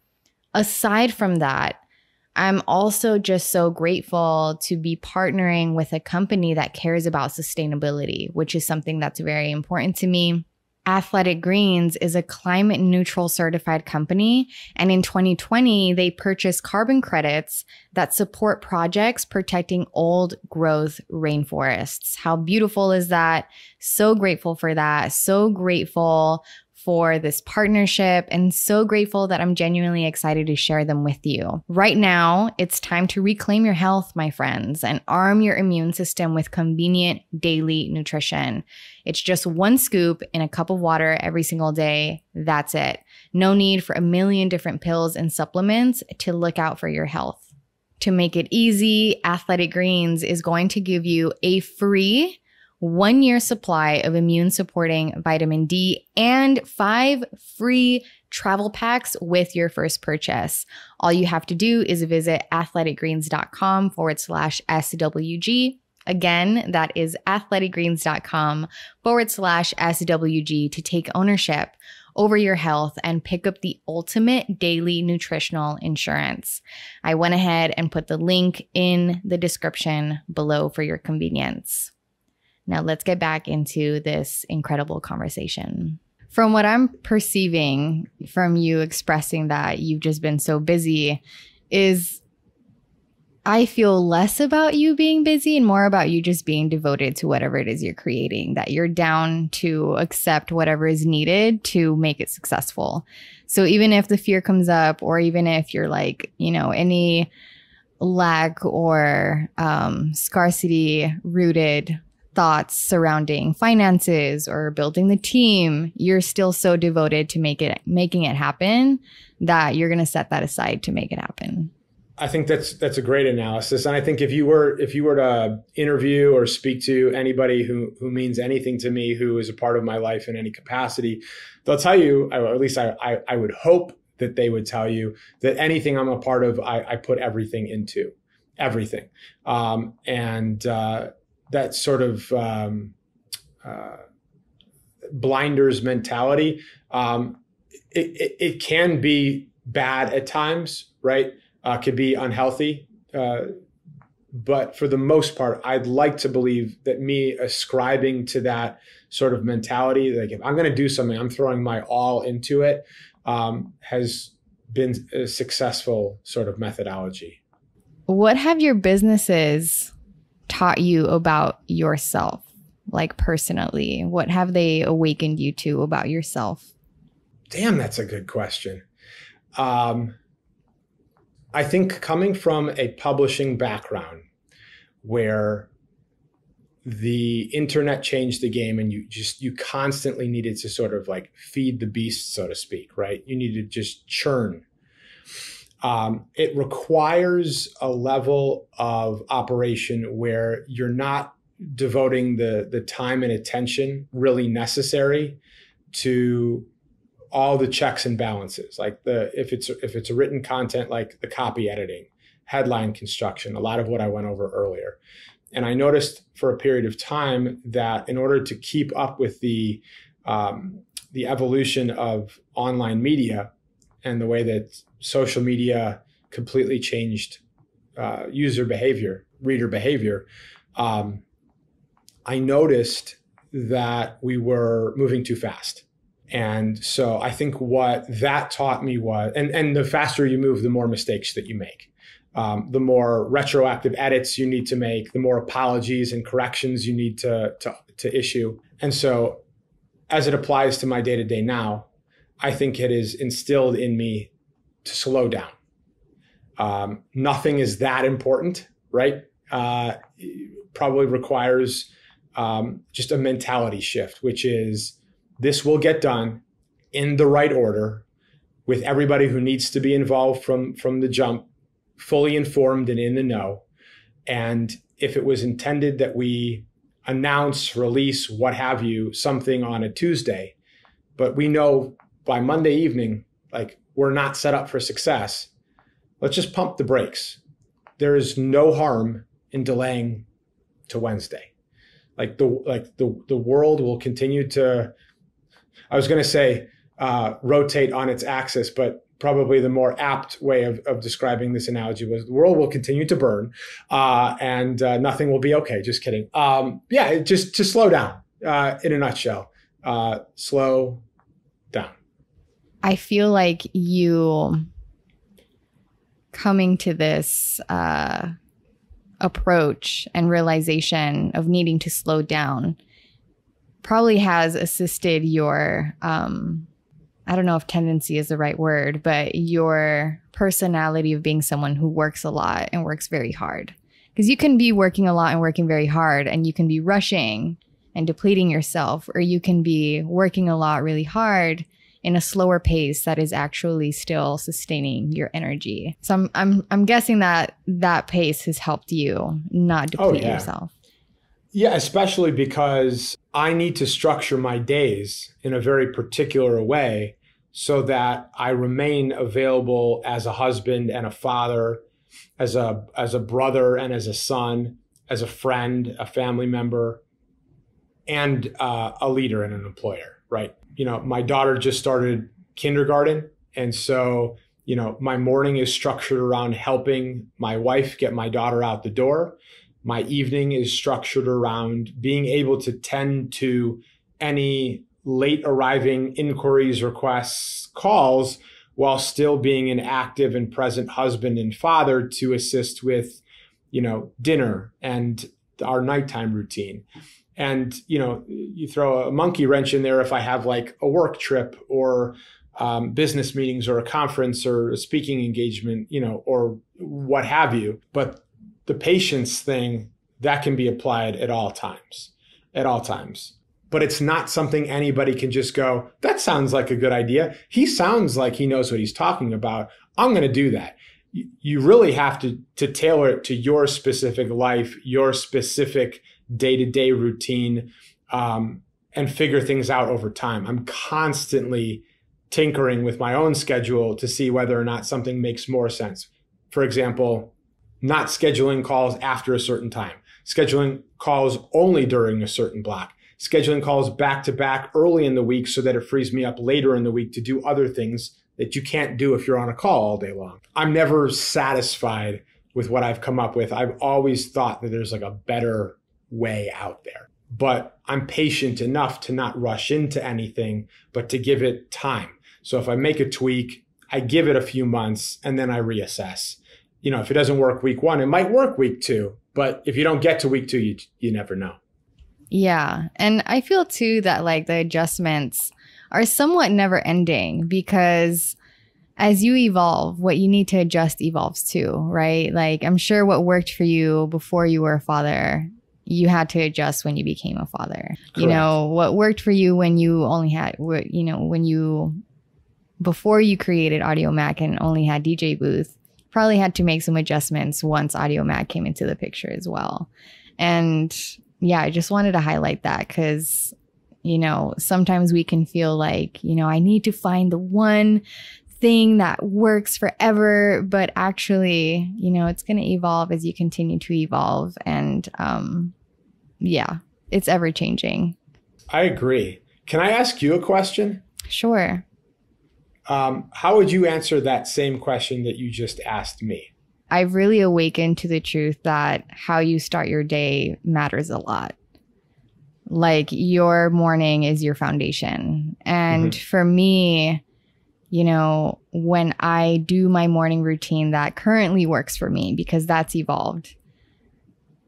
Aside from that, I'm also just so grateful to be partnering with a company that cares about sustainability, which is something that's very important to me. Athletic Greens is a climate neutral certified company, and in 2020, they purchased carbon credits that support projects protecting old growth rainforests. How beautiful is that? So grateful for that. So grateful for this partnership, and so grateful that I'm genuinely excited to share them with you. Right now, it's time to reclaim your health, my friends, and arm your immune system with convenient daily nutrition. It's just one scoop in a cup of water every single day. That's it. No need for a million different pills and supplements to look out for your health. To make it easy, Athletic Greens is going to give you a free 1-year supply of immune supporting vitamin D and 5 free travel packs with your first purchase. All you have to do is visit athleticgreens.com/SWG. Again, that is athleticgreens.com/SWG to take ownership over your health and pick up the ultimate daily nutritional insurance. I went ahead and put the link in the description below for your convenience. Now let's get back into this incredible conversation. From what I'm perceiving from you expressing that you've just been so busy is I feel less about you being busy and more about you just being devoted to whatever it is you're creating, that you're down to accept whatever is needed to make it successful. So even if the fear comes up, or even if you're like, you know, any lack or scarcity rooted thoughts surrounding finances or building the team, you're still so devoted to making it happen that you're going to set that aside to make it happen. I think that's a great analysis. And I think if you were to interview or speak to anybody who means anything to me, who is a part of my life in any capacity, they'll tell you, or at least I would hope that they would tell you, that anything I'm a part of, I put everything into, everything. And that sort of blinders mentality, it can be bad at times, right? Could be unhealthy. But for the most part, I'd like to believe that me ascribing to that sort of mentality, like if I'm going to do something, I'm throwing my all into it, has been a successful sort of methodology. What have your businesses taught you about yourself, like personally? What have they awakened you to about yourself? Damn, that's a good question. I think coming from a publishing background where the internet changed the game and you constantly needed to sort of like feed the beast, so to speak, right? You needed to just churn. It requires a level of operation where you're not devoting the time and attention really necessary to all the checks and balances, like if it's a written content, like the copy editing, headline construction, a lot of what I went over earlier. And I noticed for a period of time that in order to keep up with the evolution of online media and the way that social media completely changed user behavior, reader behavior, I noticed that we were moving too fast. And so I think what that taught me was, and the faster you move, the more mistakes that you make, the more retroactive edits you need to make, the more apologies and corrections you need to issue. And so as it applies to my day-to-day now, I think it is instilled in me to slow down. Nothing is that important, right? Probably requires just a mentality shift, which is, this will get done in the right order with everybody who needs to be involved from the jump, fully informed and in the know. And if it was intended that we announce, release, what have you, something on a Tuesday, but we know by Monday evening, like we're not set up for success, let's just pump the brakes. There is no harm in delaying to Wednesday. Like the world will continue to, I was going to say rotate on its axis, but probably the more apt way of describing this analogy was the world will continue to burn and nothing will be okay. Just kidding. Just to slow down in a nutshell. Slow down. I feel like you coming to this approach and realization of needing to slow down probably has assisted your, I don't know if tendency is the right word, but your personality of being someone who works a lot and works very hard. Because you can be working a lot and working very hard, and you can be rushing and depleting yourself, or you can be working a lot really hard in a slower pace that is actually still sustaining your energy. So I'm guessing that pace has helped you not deplete yourself. Yeah, especially because I need to structure my days in a very particular way so that I remain available as a husband and a father, as a brother and as a son, as a friend, a family member, and a leader and an employer, right? You know, my daughter just started kindergarten. And so, you know, my morning is structured around helping my wife get my daughter out the door. My evening is structured around being able to tend to any late arriving inquiries, requests, calls, while still being an active and present husband and father to assist with dinner and our nighttime routine. And, you throw a monkey wrench in there if I have like a work trip or business meetings or a conference or a speaking engagement, or what have you. But the patience thing, that can be applied at all times. But it's not something anybody can just go, that sounds like a good idea. He sounds like he knows what he's talking about. I'm going to do that. You really have to tailor it to your specific life, your specific day-to-day routine, and figure things out over time. I'm constantly tinkering with my own schedule to see whether or not something makes more sense. For example, not scheduling calls after a certain time, scheduling calls only during a certain block, scheduling calls back to back early in the week so that it frees me up later in the week to do other things that you can't do if you're on a call all day long. I'm never satisfied with what I've come up with. I've always thought that there's like a better way out there, but I'm patient enough to not rush into anything, but to give it time. So if I make a tweak, I give it a few months and then I reassess. If it doesn't work week 1, it might work week 2, but if you don't get to week 2, you never know. Yeah. And I feel too that like the adjustments are somewhat never ending, because as you evolve, what you need to adjust evolves too, right? Like I'm sure what worked for you before you were a father, you had to adjust when you became a father. Correct. What worked for you when you only had, before you created Audiomack and only had DJBooth, probably had to make some adjustments once Audiomack came into the picture as well. And yeah, I just wanted to highlight that because, sometimes we can feel like, I need to find the one thing that works forever, but actually, it's going to evolve as you continue to evolve. And yeah, it's ever changing. I agree. Can I ask you a question? Sure. How would you answer that same question that you just asked me? I've really awakened to the truth that how you start your day matters a lot. Like your morning is your foundation. And for me, when I do my morning routine that currently works for me, because that's evolved,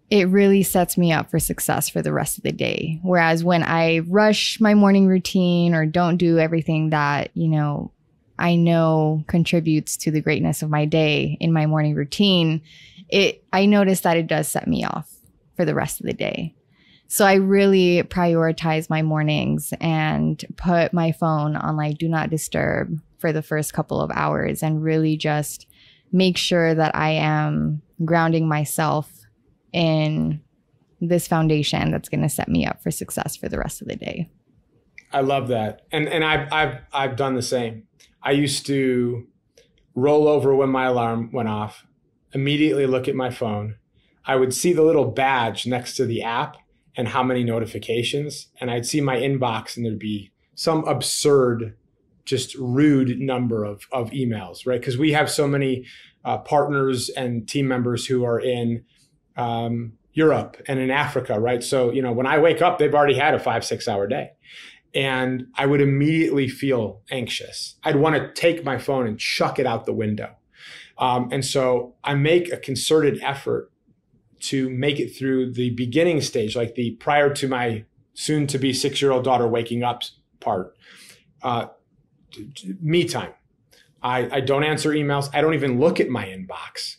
it really sets me up for success for the rest of the day. Whereas when I rush my morning routine or don't do everything that, I know contributes to the greatness of my day in my morning routine, I notice that it does set me off for the rest of the day. So I really prioritize my mornings and put my phone on like do not disturb for the first couple of hours and really just make sure that I am grounding myself in this foundation that's going to set me up for success for the rest of the day. I love that. And I've done the same. I used to roll over when my alarm went off, immediately look at my phone. I would see the little badge next to the app and how many notifications, and I'd see my inbox and there'd be some absurd, just rude number of emails, right? Because we have so many partners and team members who are in Europe and in Africa, right? So, when I wake up, they've already had a 5-6 hour day. And I would immediately feel anxious. I'd want to take my phone and chuck it out the window. And so I make a concerted effort to make it through the beginning stage, like the prior to my soon to be 6-year-old daughter waking up part, me time. I don't answer emails. I don't even look at my inbox.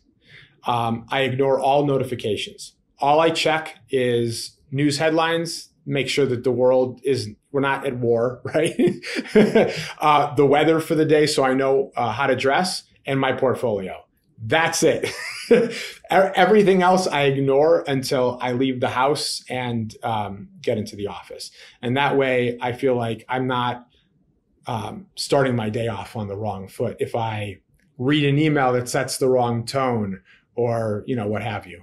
I ignore all notifications. All I check is news headlines, make sure that we're not at war, right? The weather for the day, so I know how to dress, and my portfolio. That's it. Everything else I ignore until I leave the house and get into the office. And that way I feel like I'm not starting my day off on the wrong foot if I read an email that sets the wrong tone or, what have you.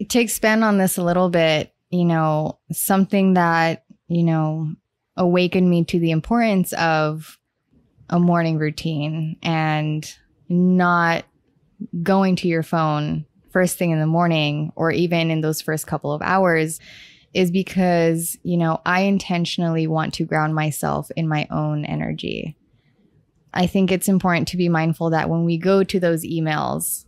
To expand on this a little bit, something that, awakened me to the importance of a morning routine and not going to your phone first thing in the morning or even in those first couple of hours is because, I intentionally want to ground myself in my own energy. I think it's important to be mindful that when we go to those emails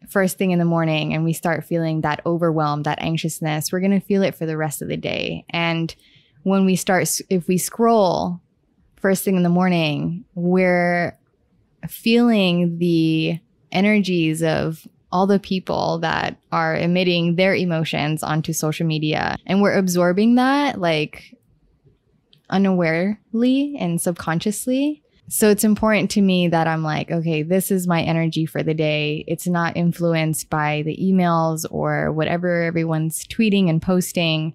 first thing in the morning and we start feeling that overwhelm, that anxiousness, we're going to feel it for the rest of the day. And when we start, if we scroll first thing in the morning, we're feeling the energies of all the people that are emitting their emotions onto social media. And we're absorbing that like unawarely and subconsciously. So it's important to me that I'm like, okay, this is my energy for the day. It's not influenced by the emails or whatever everyone's tweeting and posting.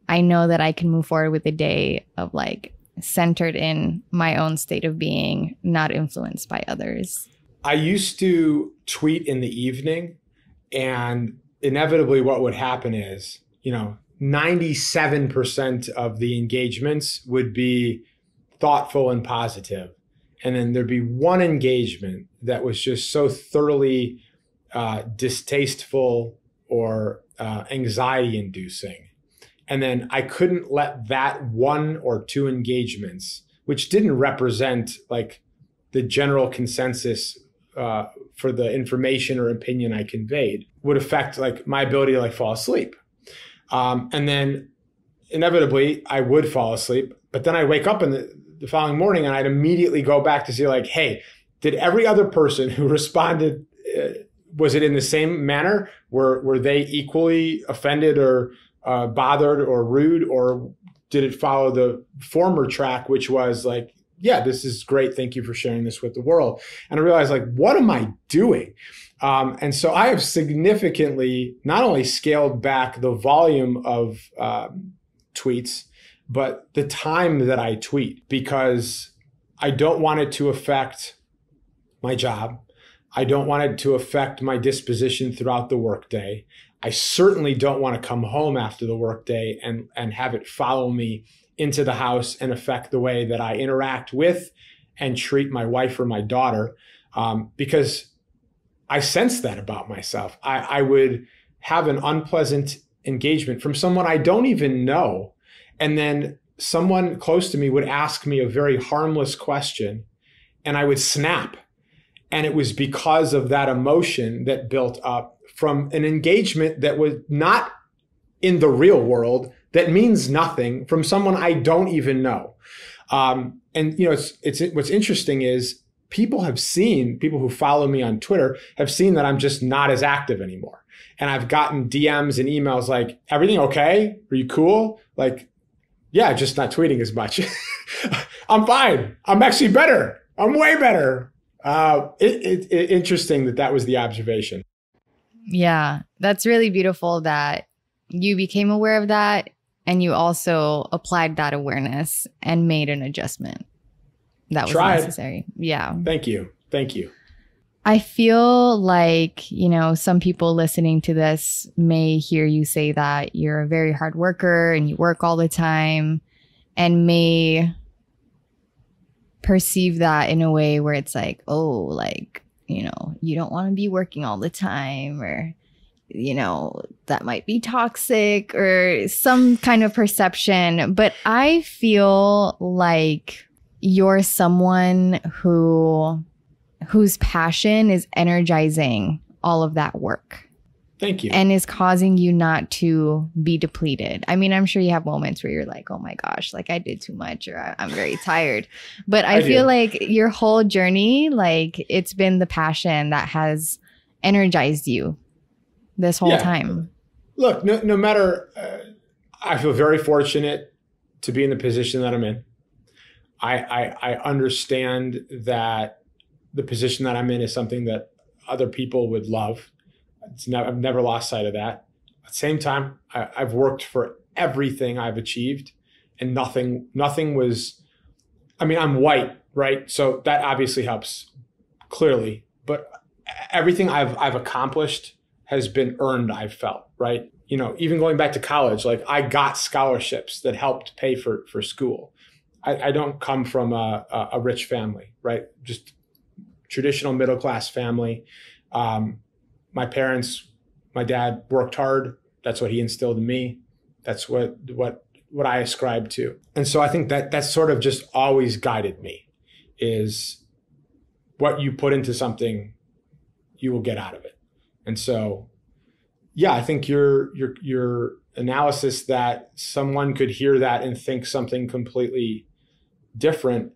I know that I can move forward with the day of like centered in my own state of being, not influenced by others. I used to tweet in the evening, and inevitably what would happen is, 97% of the engagements would be thoughtful and positive. And then there'd be one engagement that was just so thoroughly distasteful or anxiety inducing. And then I couldn't let that one or two engagements, which didn't represent like the general consensus for the information or opinion I conveyed, would affect like my ability to like fall asleep. And then inevitably I would fall asleep, but then I wake up in the following morning and I'd immediately go back to see like, hey, did every other person who responded, was it in the same manner? Were they equally offended or bothered or rude, or did it follow the former track, which was like, yeah, this is great. Thank you for sharing this with the world. And I realized like, what am I doing? And so I have significantly not only scaled back the volume of tweets, but the time that I tweet, because I don't want it to affect my job. I don't want it to affect my disposition throughout the workday. I certainly don't want to come home after the workday and have it follow me into the house and affect the way that I interact with and treat my wife or my daughter, because I sense that about myself. I would have an unpleasant engagement from someone I don't even know, and then someone close to me would ask me a very harmless question, and I would snap. And it was because of that emotion that built up from an engagement that was not in the real world, that means nothing, from someone I don't even know. And it's what's interesting is people who follow me on Twitter have seen that I'm just not as active anymore. And I've gotten DMs and emails like, everything okay? Are you cool? Like, yeah, just not tweeting as much. I'm fine. I'm actually better. I'm way better. Interesting that was the observation. Yeah, that's really beautiful that you became aware of that and you also applied that awareness and made an adjustment that was necessary. Yeah. Thank you. I feel like, some people listening to this may hear you say that you're a very hard worker and you work all the time, and may perceive that in a way where it's like, oh, like, you don't want to be working all the time, or, that might be toxic, or some kind of perception. But I feel like you're someone whose passion is energizing all of that work. Thank you. And is causing you not to be depleted. I mean, I'm sure you have moments where you're like, oh my gosh, like I did too much, or I'm very tired. But I feel like your whole journey, like it's been the passion that has energized you this whole time. Look, no matter, I feel very fortunate to be in the position that I'm in. I understand that the position that I'm in is something that other people would love. I've never lost sight of that. At the same time, I've worked for everything I've achieved, and nothing was, I'm white, right? So that obviously helps, clearly. But everything I've accomplished has been earned, I've felt, right? Even going back to college, like I got scholarships that helped pay for school. I don't come from a rich family, right? Just traditional middle-class family. My parents, my dad worked hard. That's what he instilled in me. That's what I ascribe to. And so I think that's sort of just always guided me, is what you put into something, you will get out of it. And so, yeah, I think your analysis that someone could hear that and think something completely different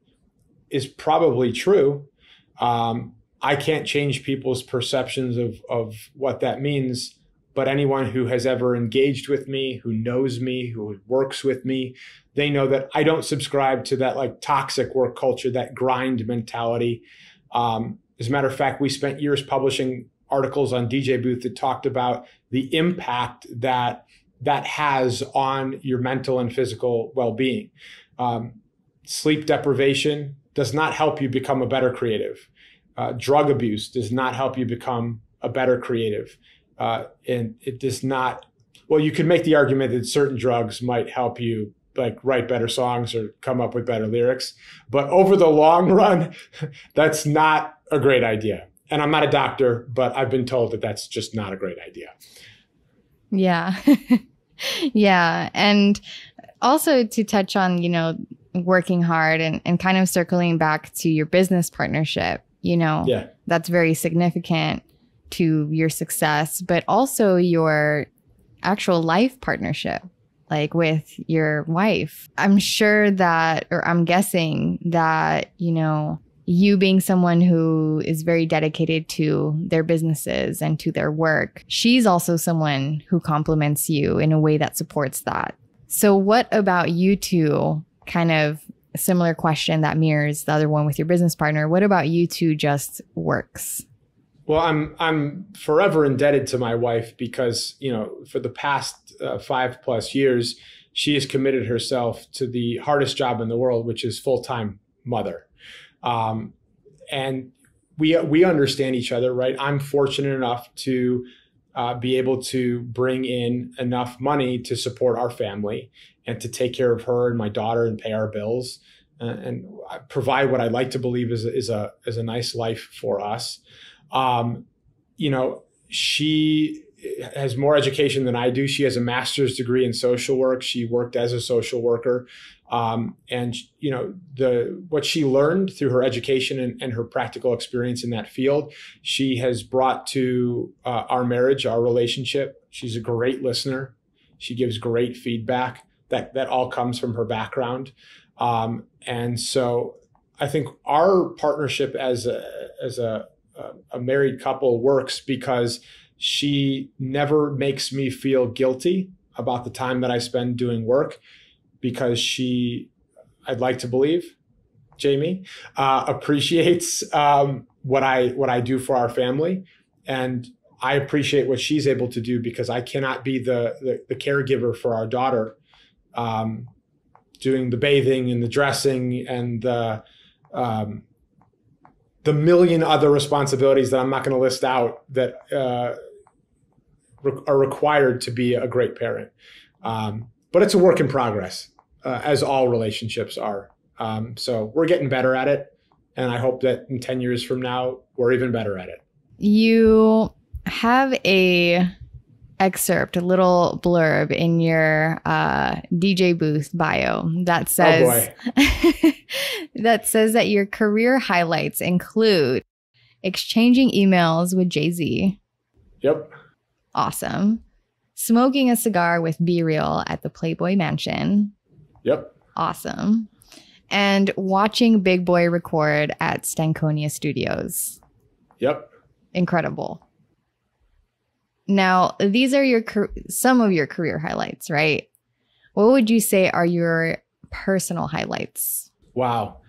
is probably true. I can't change people's perceptions of what that means, but anyone who has ever engaged with me, who knows me, who works with me, they know that I don't subscribe to that like toxic work culture, that grind mentality. As a matter of fact, we spent years publishing articles on DJ Booth that talked about the impact that has on your mental and physical well-being. Sleep deprivation does not help you become a better creative. Drug abuse does not help you become a better creative. And it does not, well, you could make the argument that certain drugs might help you like write better songs or come up with better lyrics. But over the long run, that's not a great idea. And I'm not a doctor, but I've been told that that's just not a great idea. Yeah. Yeah. And also to touch on, working hard and kind of circling back to your business partnership, Yeah. that's very significant to your success, but also your actual life partnership, like with your wife. I'm sure that, or I'm guessing that, you being someone who is very dedicated to their businesses and to their work, she's also someone who compliments you in a way that supports that. So what about you two? Kind of a similar question that mirrors the other one with your business partner. What about you two just works? Well, I'm forever indebted to my wife because, for the past 5+ years, she has committed herself to the hardest job in the world, which is full-time mother. And we understand each other, right? I'm fortunate enough to be able to bring in enough money to support our family and to take care of her and my daughter and pay our bills and provide what I'd like to believe is a nice life for us. She has more education than I do. She has a master's degree in social work. She worked as a social worker. And what she learned through her education and her practical experience in that field, she has brought to our marriage, our relationship. She's a great listener. She gives great feedback. That all comes from her background. And so I think our partnership as a married couple works because she never makes me feel guilty about the time that I spend doing work, because I'd like to believe, Jamie, appreciates what I do for our family. And I appreciate what she's able to do because I cannot be the caregiver for our daughter, doing the bathing and the dressing and the million other responsibilities that I'm not going to list out that are required to be a great parent. But it's a work in progress, as all relationships are. So we're getting better at it. And I hope that in 10 years from now, we're even better at it. You have a little blurb in your DJ Booth bio that says, that says that your career highlights include exchanging emails with Jay-Z. Yep. Awesome. Smoking a cigar with Be Real at the Playboy Mansion. Yep. Awesome. And watching Big Boy record at Stankonia Studios. Yep. Incredible. Now, these are some of your career highlights, right? What would you say are your personal highlights? Wow.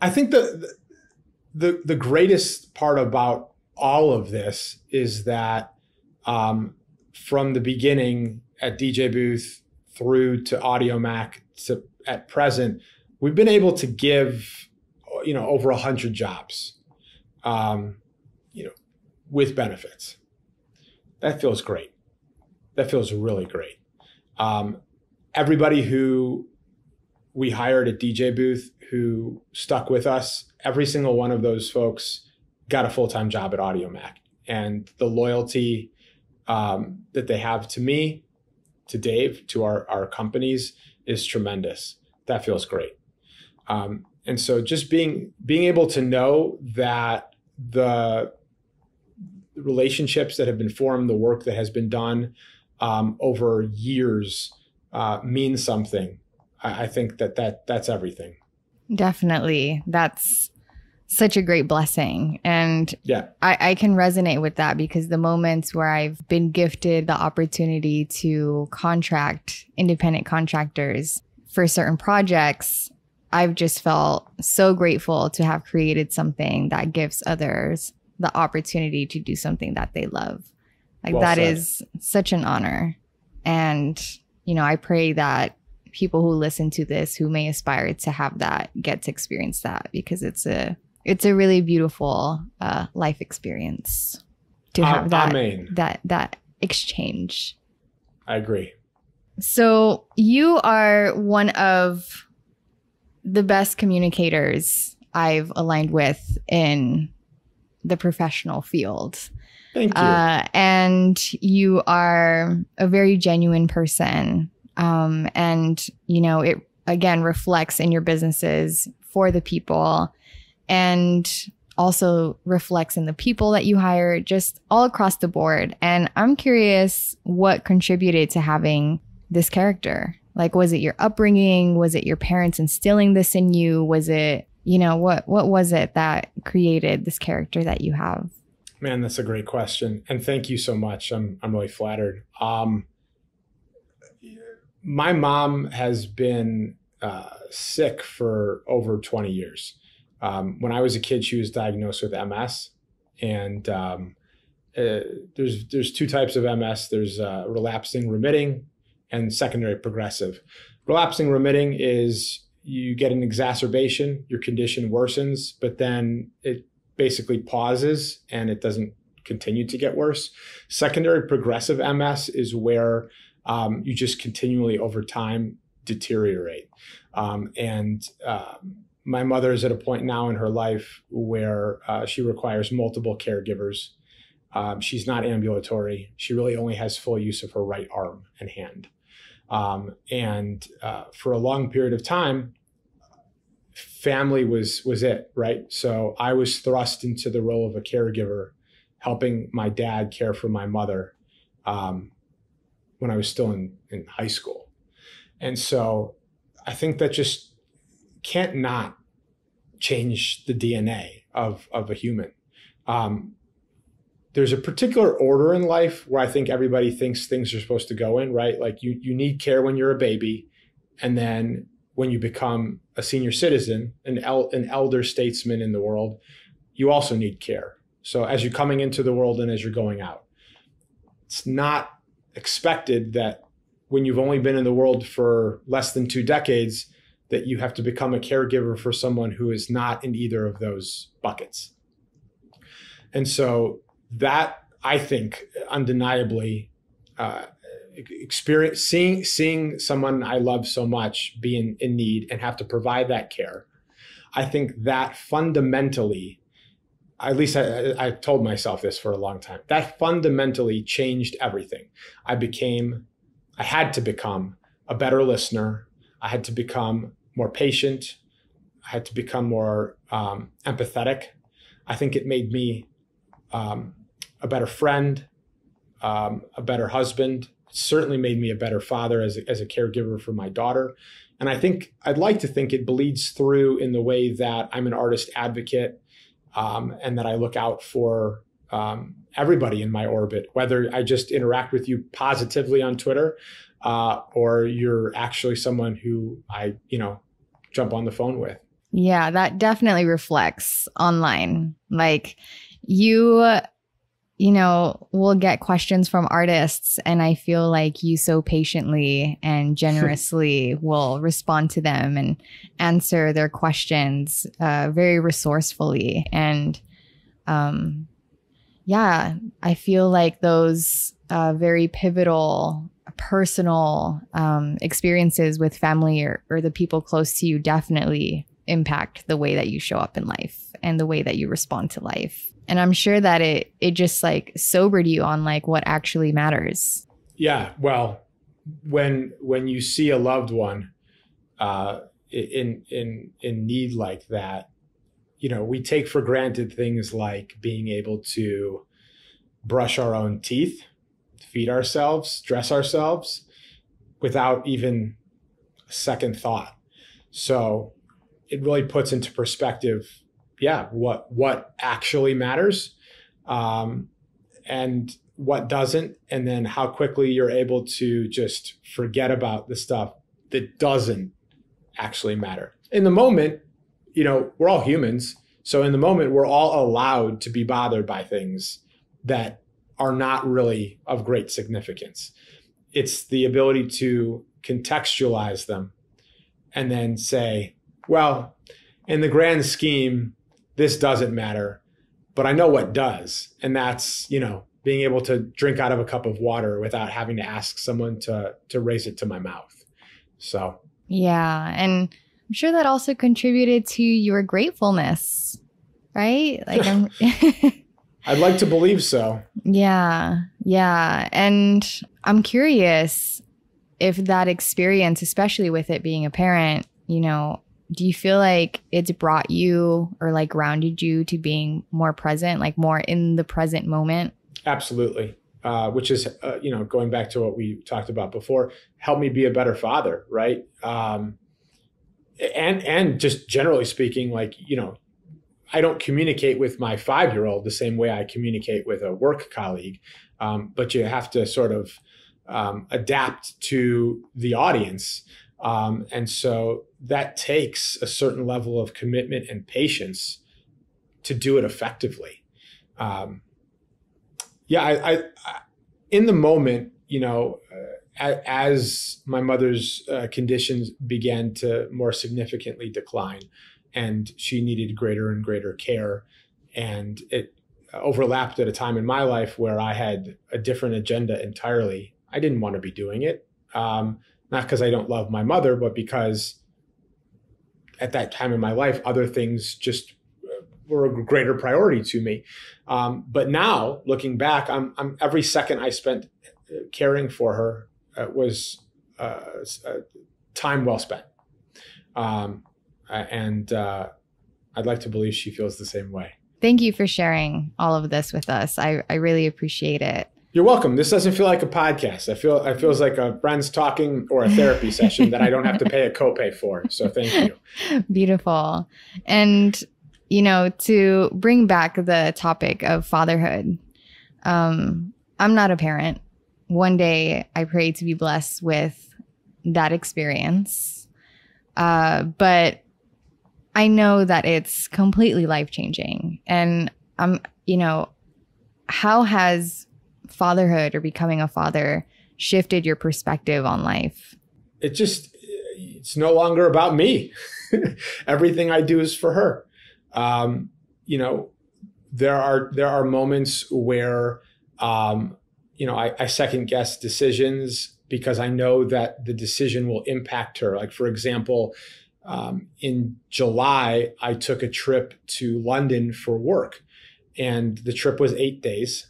I think the greatest part about all of this is that from the beginning at DJ Booth through to Audiomack to at present, we've been able to give, over 100 jobs, with benefits. That feels great. That feels really great. Everybody who we hired at DJ Booth who stuck with us, every single one of those folks got a full-time job at Audiomack. And the loyalty that they have to me, to Dave, to our companies is tremendous. That feels great. And so just being able to know that relationships that have been formed, the work that has been done over years means something. I think that's everything. Definitely. That's such a great blessing. And yeah, I can resonate with that, because the moments where I've been gifted the opportunity to contract independent contractors for certain projects, I've just felt so grateful to have created something that gives others the opportunity to do something that they love. Like, well, that said. Is such an honor. And, you know, I pray that people who listen to this, who may aspire to have that, get to experience that, because it's a really beautiful life experience to have that exchange. I agree. So you are one of the best communicators I've aligned with in the professional field. Thank you. And you are a very genuine person. And, you know, it again reflects in your businesses for the people, and also reflects in the people that you hire, just all across the board. And I'm curious what contributed to having this character. Like, was it your upbringing? Was it your parents instilling this in you? Was it, you know, what was it that created this character that you have? Man, that's a great question. And thank you so much. I'm really flattered. My mom has been sick for over 20 years. When I was a kid, she was diagnosed with MS. And there's two types of MS. There's relapsing remitting and secondary progressive. Relapsing remitting is you get an exacerbation, your condition worsens, but then it basically pauses and it doesn't continue to get worse. Secondary progressive MS is where you just continually over time deteriorate. My mother is at a point now in her life where she requires multiple caregivers. She's not ambulatory. She really only has full use of her right arm and hand. For a long period of time, family was it, right? So I was thrust into the role of a caregiver, helping my dad care for my mother when I was still in high school. And so I think that just can't not change the DNA of a human. There's a particular order in life where I think everybody thinks things are supposed to go in, right? Like you need care when you're a baby. And then when you become a senior citizen, an elder statesman in the world, you also need care. So as you're coming into the world and as you're going out, it's not expected that when you've only been in the world for less than 2 decades, that you have to become a caregiver for someone who is not in either of those buckets. And so that, I think, undeniably, seeing someone I love so much be in need and have to provide that care, I think that fundamentally, at least I told myself this for a long time, that fundamentally changed everything. I had to become a better listener. I had to become more patient. I had to become more empathetic. I think it made me a better friend, a better husband. It certainly made me a better father as a caregiver for my daughter. And I'd like to think it bleeds through in the way that I'm an artist advocate, and that I look out for everybody in my orbit, whether I just interact with you positively on Twitter, or you're actually someone who I, jump on the phone with. Yeah, that definitely reflects online. Like you will get questions from artists, and I feel like you so patiently and generously will respond to them and answer their questions very resourcefully. And I feel like those very pivotal personal experiences with family or the people close to you definitely impact the way that you show up in life and the way that you respond to life. And I'm sure that it just like sobered you on like what actually matters. Yeah. Well, when you see a loved one in need like that, we take for granted things like being able to brush our own teeth, feed ourselves, dress ourselves without even a second thought. So it really puts into perspective, what actually matters, and what doesn't, and then how quickly you're able to just forget about the stuff that doesn't actually matter. In the moment, we're all humans. So in the moment, we're all allowed to be bothered by things that are not really of great significance. It's the ability to contextualize them and then say, well, in the grand scheme, this doesn't matter, but I know what does. And that's, being able to drink out of a cup of water without having to ask someone to raise it to my mouth. So. Yeah. And I'm sure that also contributed to your gratefulness, right? Like I'd like to believe so. Yeah. Yeah. And I'm curious if that experience, especially with it being a parent, do you feel like it's brought you or like grounded you to being more present, like more in the present moment? Absolutely. Which is, going back to what we talked about before, help me be a better father. Right. And just generally speaking, I don't communicate with my 5-year-old the same way I communicate with a work colleague. But you have to sort of adapt to the audience. And so that takes a certain level of commitment and patience to do it effectively. I in the moment, as my mother's conditions began to more significantly decline and she needed greater and greater care, and it overlapped at a time in my life where I had a different agenda entirely. I didn't want to be doing it. Not because I don't love my mother, but because at that time in my life, other things just were a greater priority to me. But now looking back, I'm every second I spent caring for her was time well spent. And I'd like to believe she feels the same way. Thank you for sharing all of this with us. I really appreciate it. You're welcome. This doesn't feel like a podcast. It feels like a friends talking or a therapy session that I don't have to pay a copay for. So thank you. Beautiful. And to bring back the topic of fatherhood, I'm not a parent. One day I pray to be blessed with that experience. But I know that it's completely life-changing. And how has fatherhood or becoming a father shifted your perspective on life? It's no longer about me. Everything I do is for her. There are moments where, I second guess decisions because I know that the decision will impact her. Like, for example, in July, I took a trip to London for work, and the trip was 8 days.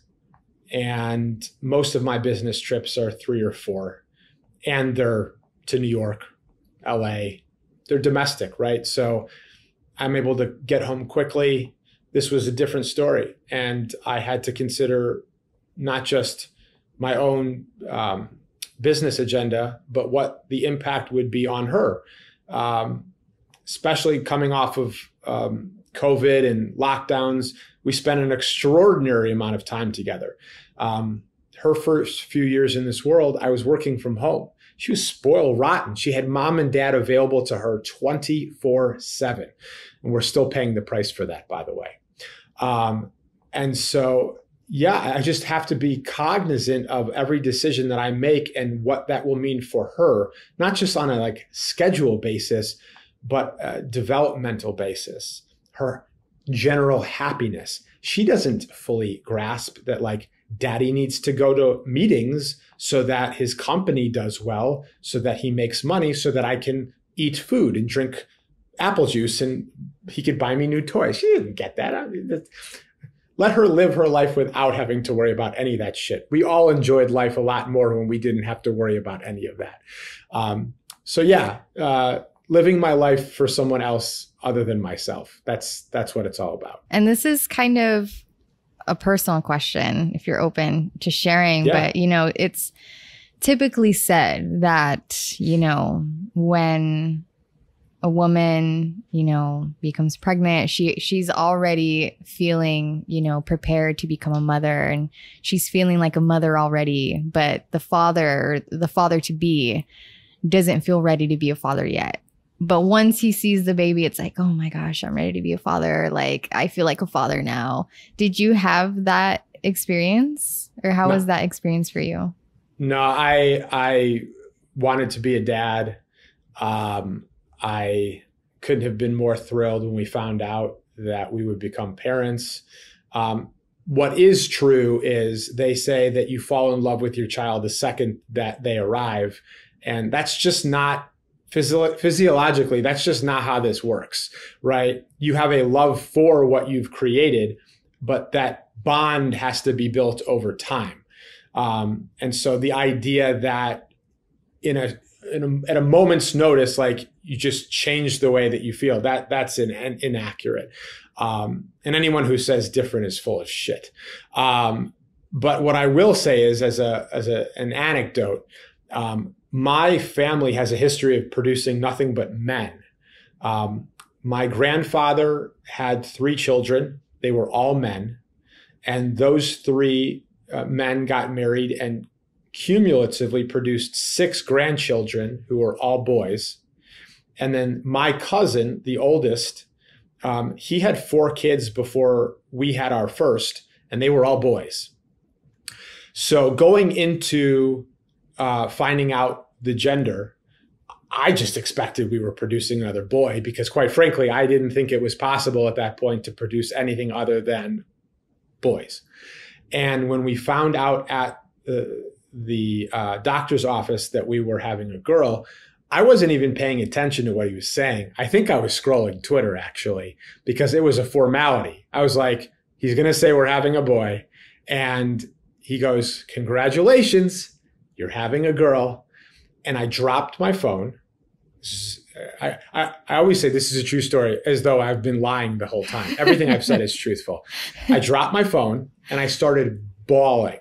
And most of my business trips are 3 or 4, and they're to New York, LA. They're domestic, right? So I'm able to get home quickly. This was a different story. And I had to consider not just my own business agenda, but what the impact would be on her, especially coming off of COVID and lockdowns. We spent an extraordinary amount of time together. Her first few years in this world, I was working from home. She was spoiled rotten. She had mom and dad available to her 24/7. And we're still paying the price for that, by the way. And so, I just have to be cognizant of every decision that I make and what that will mean for her, not just on a schedule basis, but a developmental basis, her general happiness. She doesn't fully grasp that daddy needs to go to meetings so that his company does well, so that he makes money, so that I can eat food and drink apple juice and he could buy me new toys. She didn't get that. Let her live her life without having to worry about any of that shit. We all enjoyed life a lot more when we didn't have to worry about any of that. Living my life for someone else other than myself. That's what it's all about. And this is kind of a personal question if you're open to sharing. Yeah. But, it's typically said that, when a woman, becomes pregnant, she's already feeling, prepared to become a mother, and she's feeling like a mother already, but the father to be doesn't feel ready to be a father yet. But once he sees the baby, it's like, oh my gosh, I'm ready to be a father. Like, I feel like a father now. Did you have that experience, or how was that experience for you? No, I wanted to be a dad. I couldn't have been more thrilled when we found out that we would become parents. What is true is they say that you fall in love with your child the second that they arrive. And that's just not physiologically, that's just not how this works, right? You have a love for what you've created, but that bond has to be built over time. And so the idea that at a moment's notice, like you just change the way that you feel, that's inaccurate. And anyone who says different is full of shit. But what I will say is, as an anecdote, my family has a history of producing nothing but men. My grandfather had 3 children. They were all men. And those 3 men got married and cumulatively produced 6 grandchildren who were all boys. And then my cousin, the oldest, he had 4 kids before we had our first, and they were all boys. So going into finding out the gender, I just expected we were producing another boy, because quite frankly, I didn't think it was possible at that point to produce anything other than boys. And when we found out at the doctor's office that we were having a girl, I wasn't even paying attention to what he was saying. I think I was scrolling Twitter, actually, because it was a formality. I was like, he's going to say we're having a boy. And he goes, congratulations, you're having a girl. And I dropped my phone. I always say this is a true story, as though I've been lying the whole time. Everything I've said is truthful. I dropped my phone and I started bawling.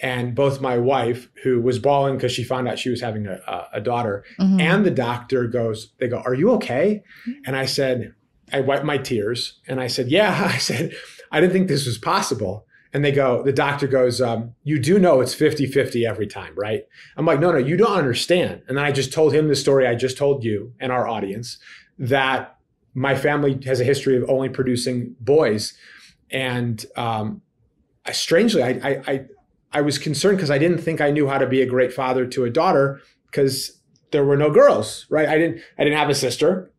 And both my wife, who was bawling because she found out she was having a daughter, mm-hmm. and the doctor they go, are you okay? And I said, I wiped my tears and I said, yeah. I said, I didn't think this was possible. And the doctor goes, you do know it's 50-50 every time, right? I'm like, no, you don't understand. And then I just told him the story I just told you and our audience, that my family has a history of only producing boys. And strangely, I was concerned because I didn't think I knew how to be a great father to a daughter, because there were no girls, right? I didn't have a sister,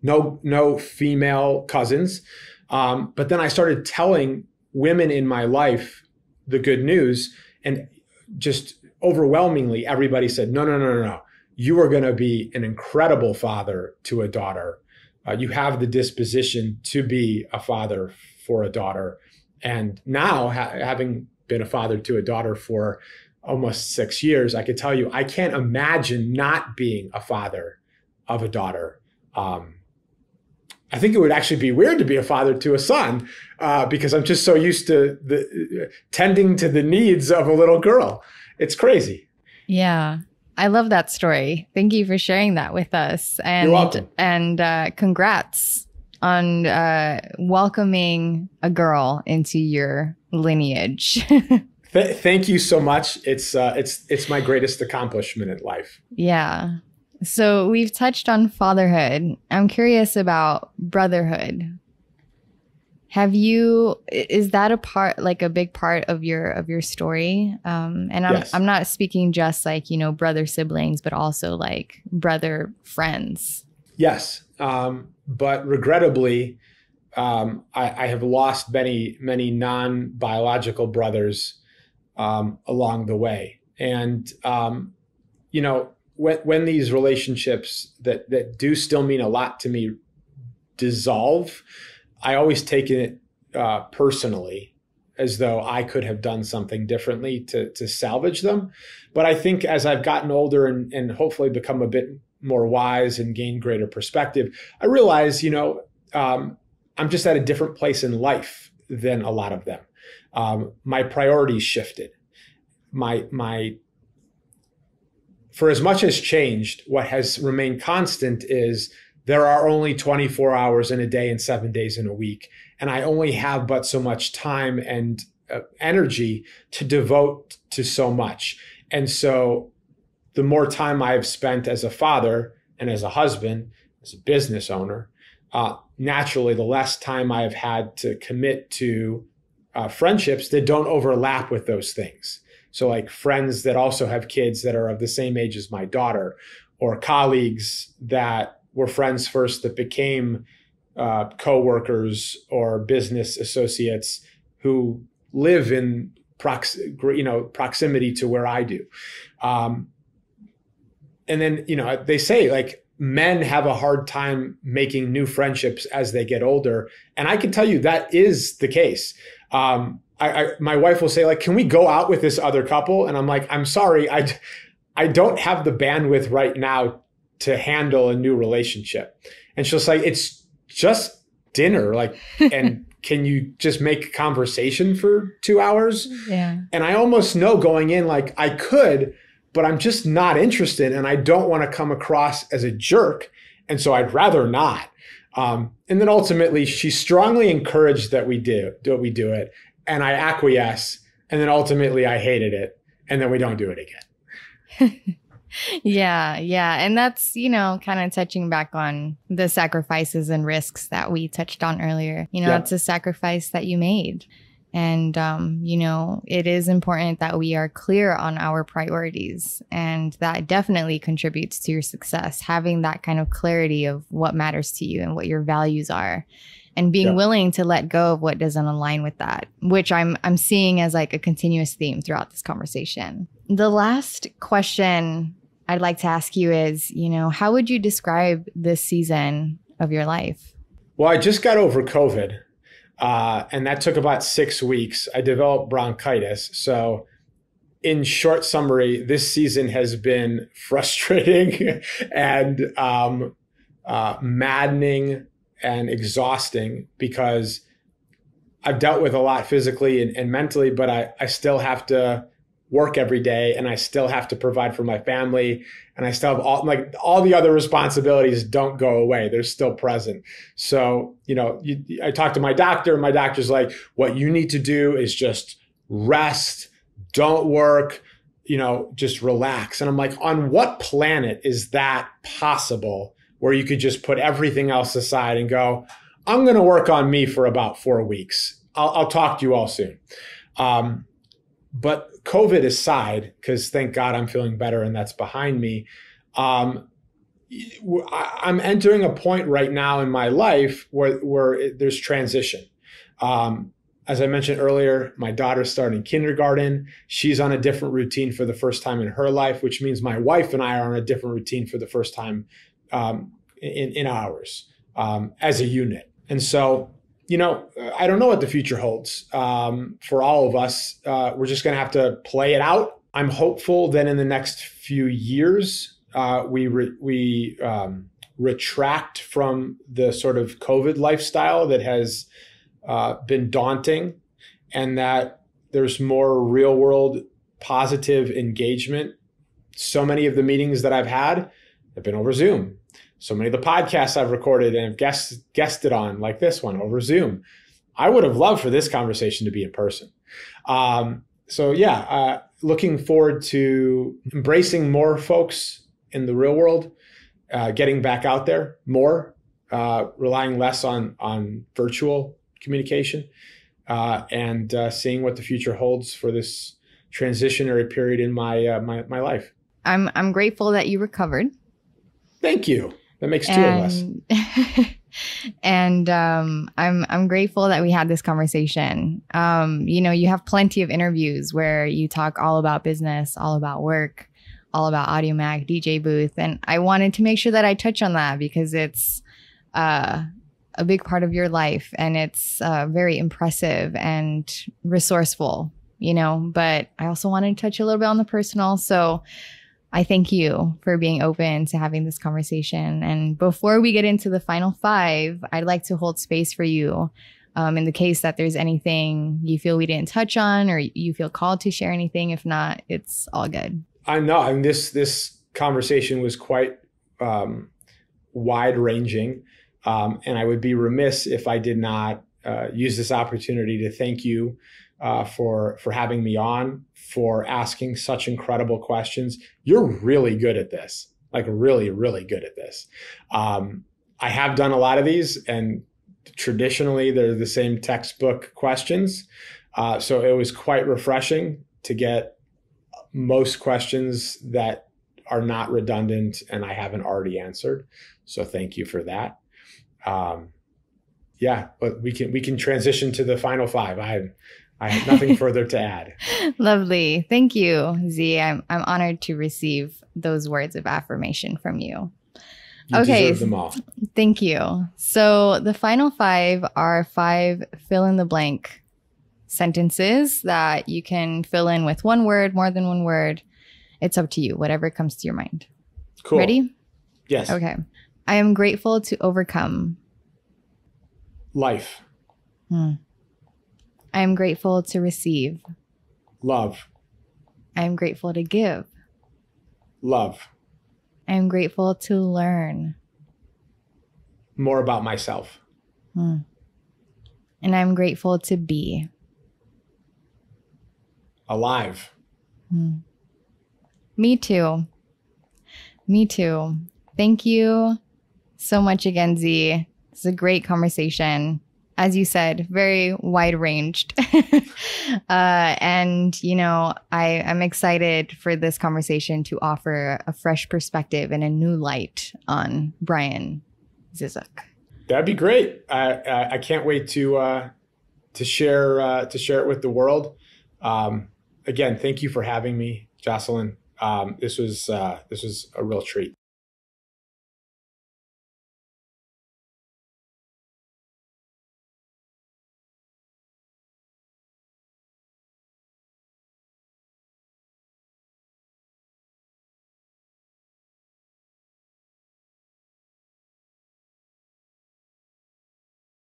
no female cousins. But then I started telling women in my life the good news, and just overwhelmingly everybody said, no. You are going to be an incredible father to a daughter. You have the disposition to be a father for a daughter. And now, having been a father to a daughter for almost 6 years, I could tell you, I can't imagine not being a father of a daughter. I think it would actually be weird to be a father to a son, because I'm just so used to tending to the needs of a little girl. It's crazy. Yeah. I love that story. Thank you for sharing that with us. And, you're welcome. And congrats on welcoming a girl into your lineage. Thank you so much. It's my greatest accomplishment in life. Yeah. So we've touched on fatherhood. I'm curious about brotherhood. Is that a big part of your story? And yes. I'm not speaking just like, brother siblings, but also like brother friends. Yes. But regrettably, I have lost many non-biological brothers along the way. And, when these relationships that do still mean a lot to me dissolve, I always take it personally, as though I could have done something differently to salvage them. But I think as I've gotten older and hopefully become a bit more wise and gain greater perspective, I realize, I'm just at a different place in life than a lot of them. my priorities shifted. For as much as changed, what has remained constant is there are only 24 hours in a day and 7 days in a week. And I only have but so much time and energy to devote to so much. And so the more time I have spent as a father and as a husband, as a business owner, naturally, the less time I have had to commit to friendships that don't overlap with those things. So like friends that also have kids that are of the same age as my daughter, or colleagues that were friends first that became coworkers or business associates who live in proximity to where I do. And then, they say like men have a hard time making new friendships as they get older. And I can tell you that is the case. My wife will say like, can we go out with this other couple? And I'm like, I'm sorry. I don't have the bandwidth right now to handle a new relationship. And she'll say, it's just dinner. Like, and can you just make conversation for 2 hours? Yeah. And I almost know going in, like I could, but I'm just not interested. And I don't want to come across as a jerk. And so I'd rather not. And then ultimately she strongly encouraged that we do it. And I acquiesce. And then ultimately I hated it. And then we don't do it again. Yeah. And that's, kind of touching back on the sacrifices and risks that we touched on earlier. That's a sacrifice that you made. And, it is important that we are clear on our priorities. And that definitely contributes to your success, having that kind of clarity of what matters to you and what your values are. And being willing to let go of what doesn't align with that, which I'm seeing as like a continuous theme throughout this conversation. The last question I'd like to ask you is, how would you describe this season of your life? Well, I just got over COVID, and that took about 6 weeks. I developed bronchitis. So in short summary, this season has been frustrating and maddening and exhausting because I've dealt with a lot physically and mentally, but I still have to work every day and I still have to provide for my family and I still have all the other responsibilities don't go away. They're still present. So, I talked to my doctor and my doctor's like, what you need to do is just rest, don't work, just relax. And I'm like, on what planet is that possible where you could just put everything else aside and go, I'm going to work on me for about 4 weeks. I'll talk to you all soon. But COVID aside, because thank God I'm feeling better and that's behind me, I'm entering a point right now in my life where there's transition. As I mentioned earlier, my daughter's starting kindergarten. She's on a different routine for the first time in her life, which means my wife and I are on a different routine for the first time in ours as a unit. And so, I don't know what the future holds for all of us. We're just going to have to play it out. I'm hopeful that in the next few years, we retract from the sort of COVID lifestyle that has been daunting and that there's more real world positive engagement. So many of the meetings that I've had have been over Zoom. So many of the podcasts I've recorded and have guested on, like this one, over Zoom. I would have loved for this conversation to be in person. Looking forward to embracing more folks in the real world, getting back out there more, relying less on virtual communication, and seeing what the future holds for this transitionary period in my life. I'm grateful that you recovered. Thank you. That makes two of us. And I'm grateful that we had this conversation. You have plenty of interviews where you talk all about business, all about work, all about Audiomack, DJBooth. And I wanted to make sure that I touch on that because it's a big part of your life and it's very impressive and resourceful, but I also wanted to touch a little bit on the personal. So I thank you for being open to having this conversation. And before we get into the final 5, I'd like to hold space for you In the case that there's anything you feel we didn't touch on, or you feel called to share anything, if not, it's all good. I know. I mean, this conversation was quite wide ranging. And I would be remiss if I did not use this opportunity to thank you for having me on, for asking such incredible questions. You're really good at this, like really, really good at this. I have done a lot of these, and traditionally they're the same textbook questions. So it was quite refreshing to get most questions that are not redundant and I haven't already answered. So thank you for that. Yeah, but we can transition to the final five. I have nothing further to add. Lovely. Thank you, Z. I'm honored to receive those words of affirmation from you. You deserve them all. Thank you. So the final five are 5 fill in the blank sentences that you can fill in with one word, more than one word. It's up to you, whatever comes to your mind. Cool. Ready? Yes. Okay. I am grateful to overcome. Life. I am grateful to receive. Love. I am grateful to give. Love. I am grateful to learn. More about myself. And I'm grateful to be. Alive. Me too. Me too. Thank you so much again, Z. It's a great conversation. As you said, very wide ranged. And, you know, I'm excited for this conversation to offer a fresh perspective and a new light on Brian Zisook. That'd be great. I can't wait to share it with the world. Again, thank you for having me, Jocelyn. This was a real treat.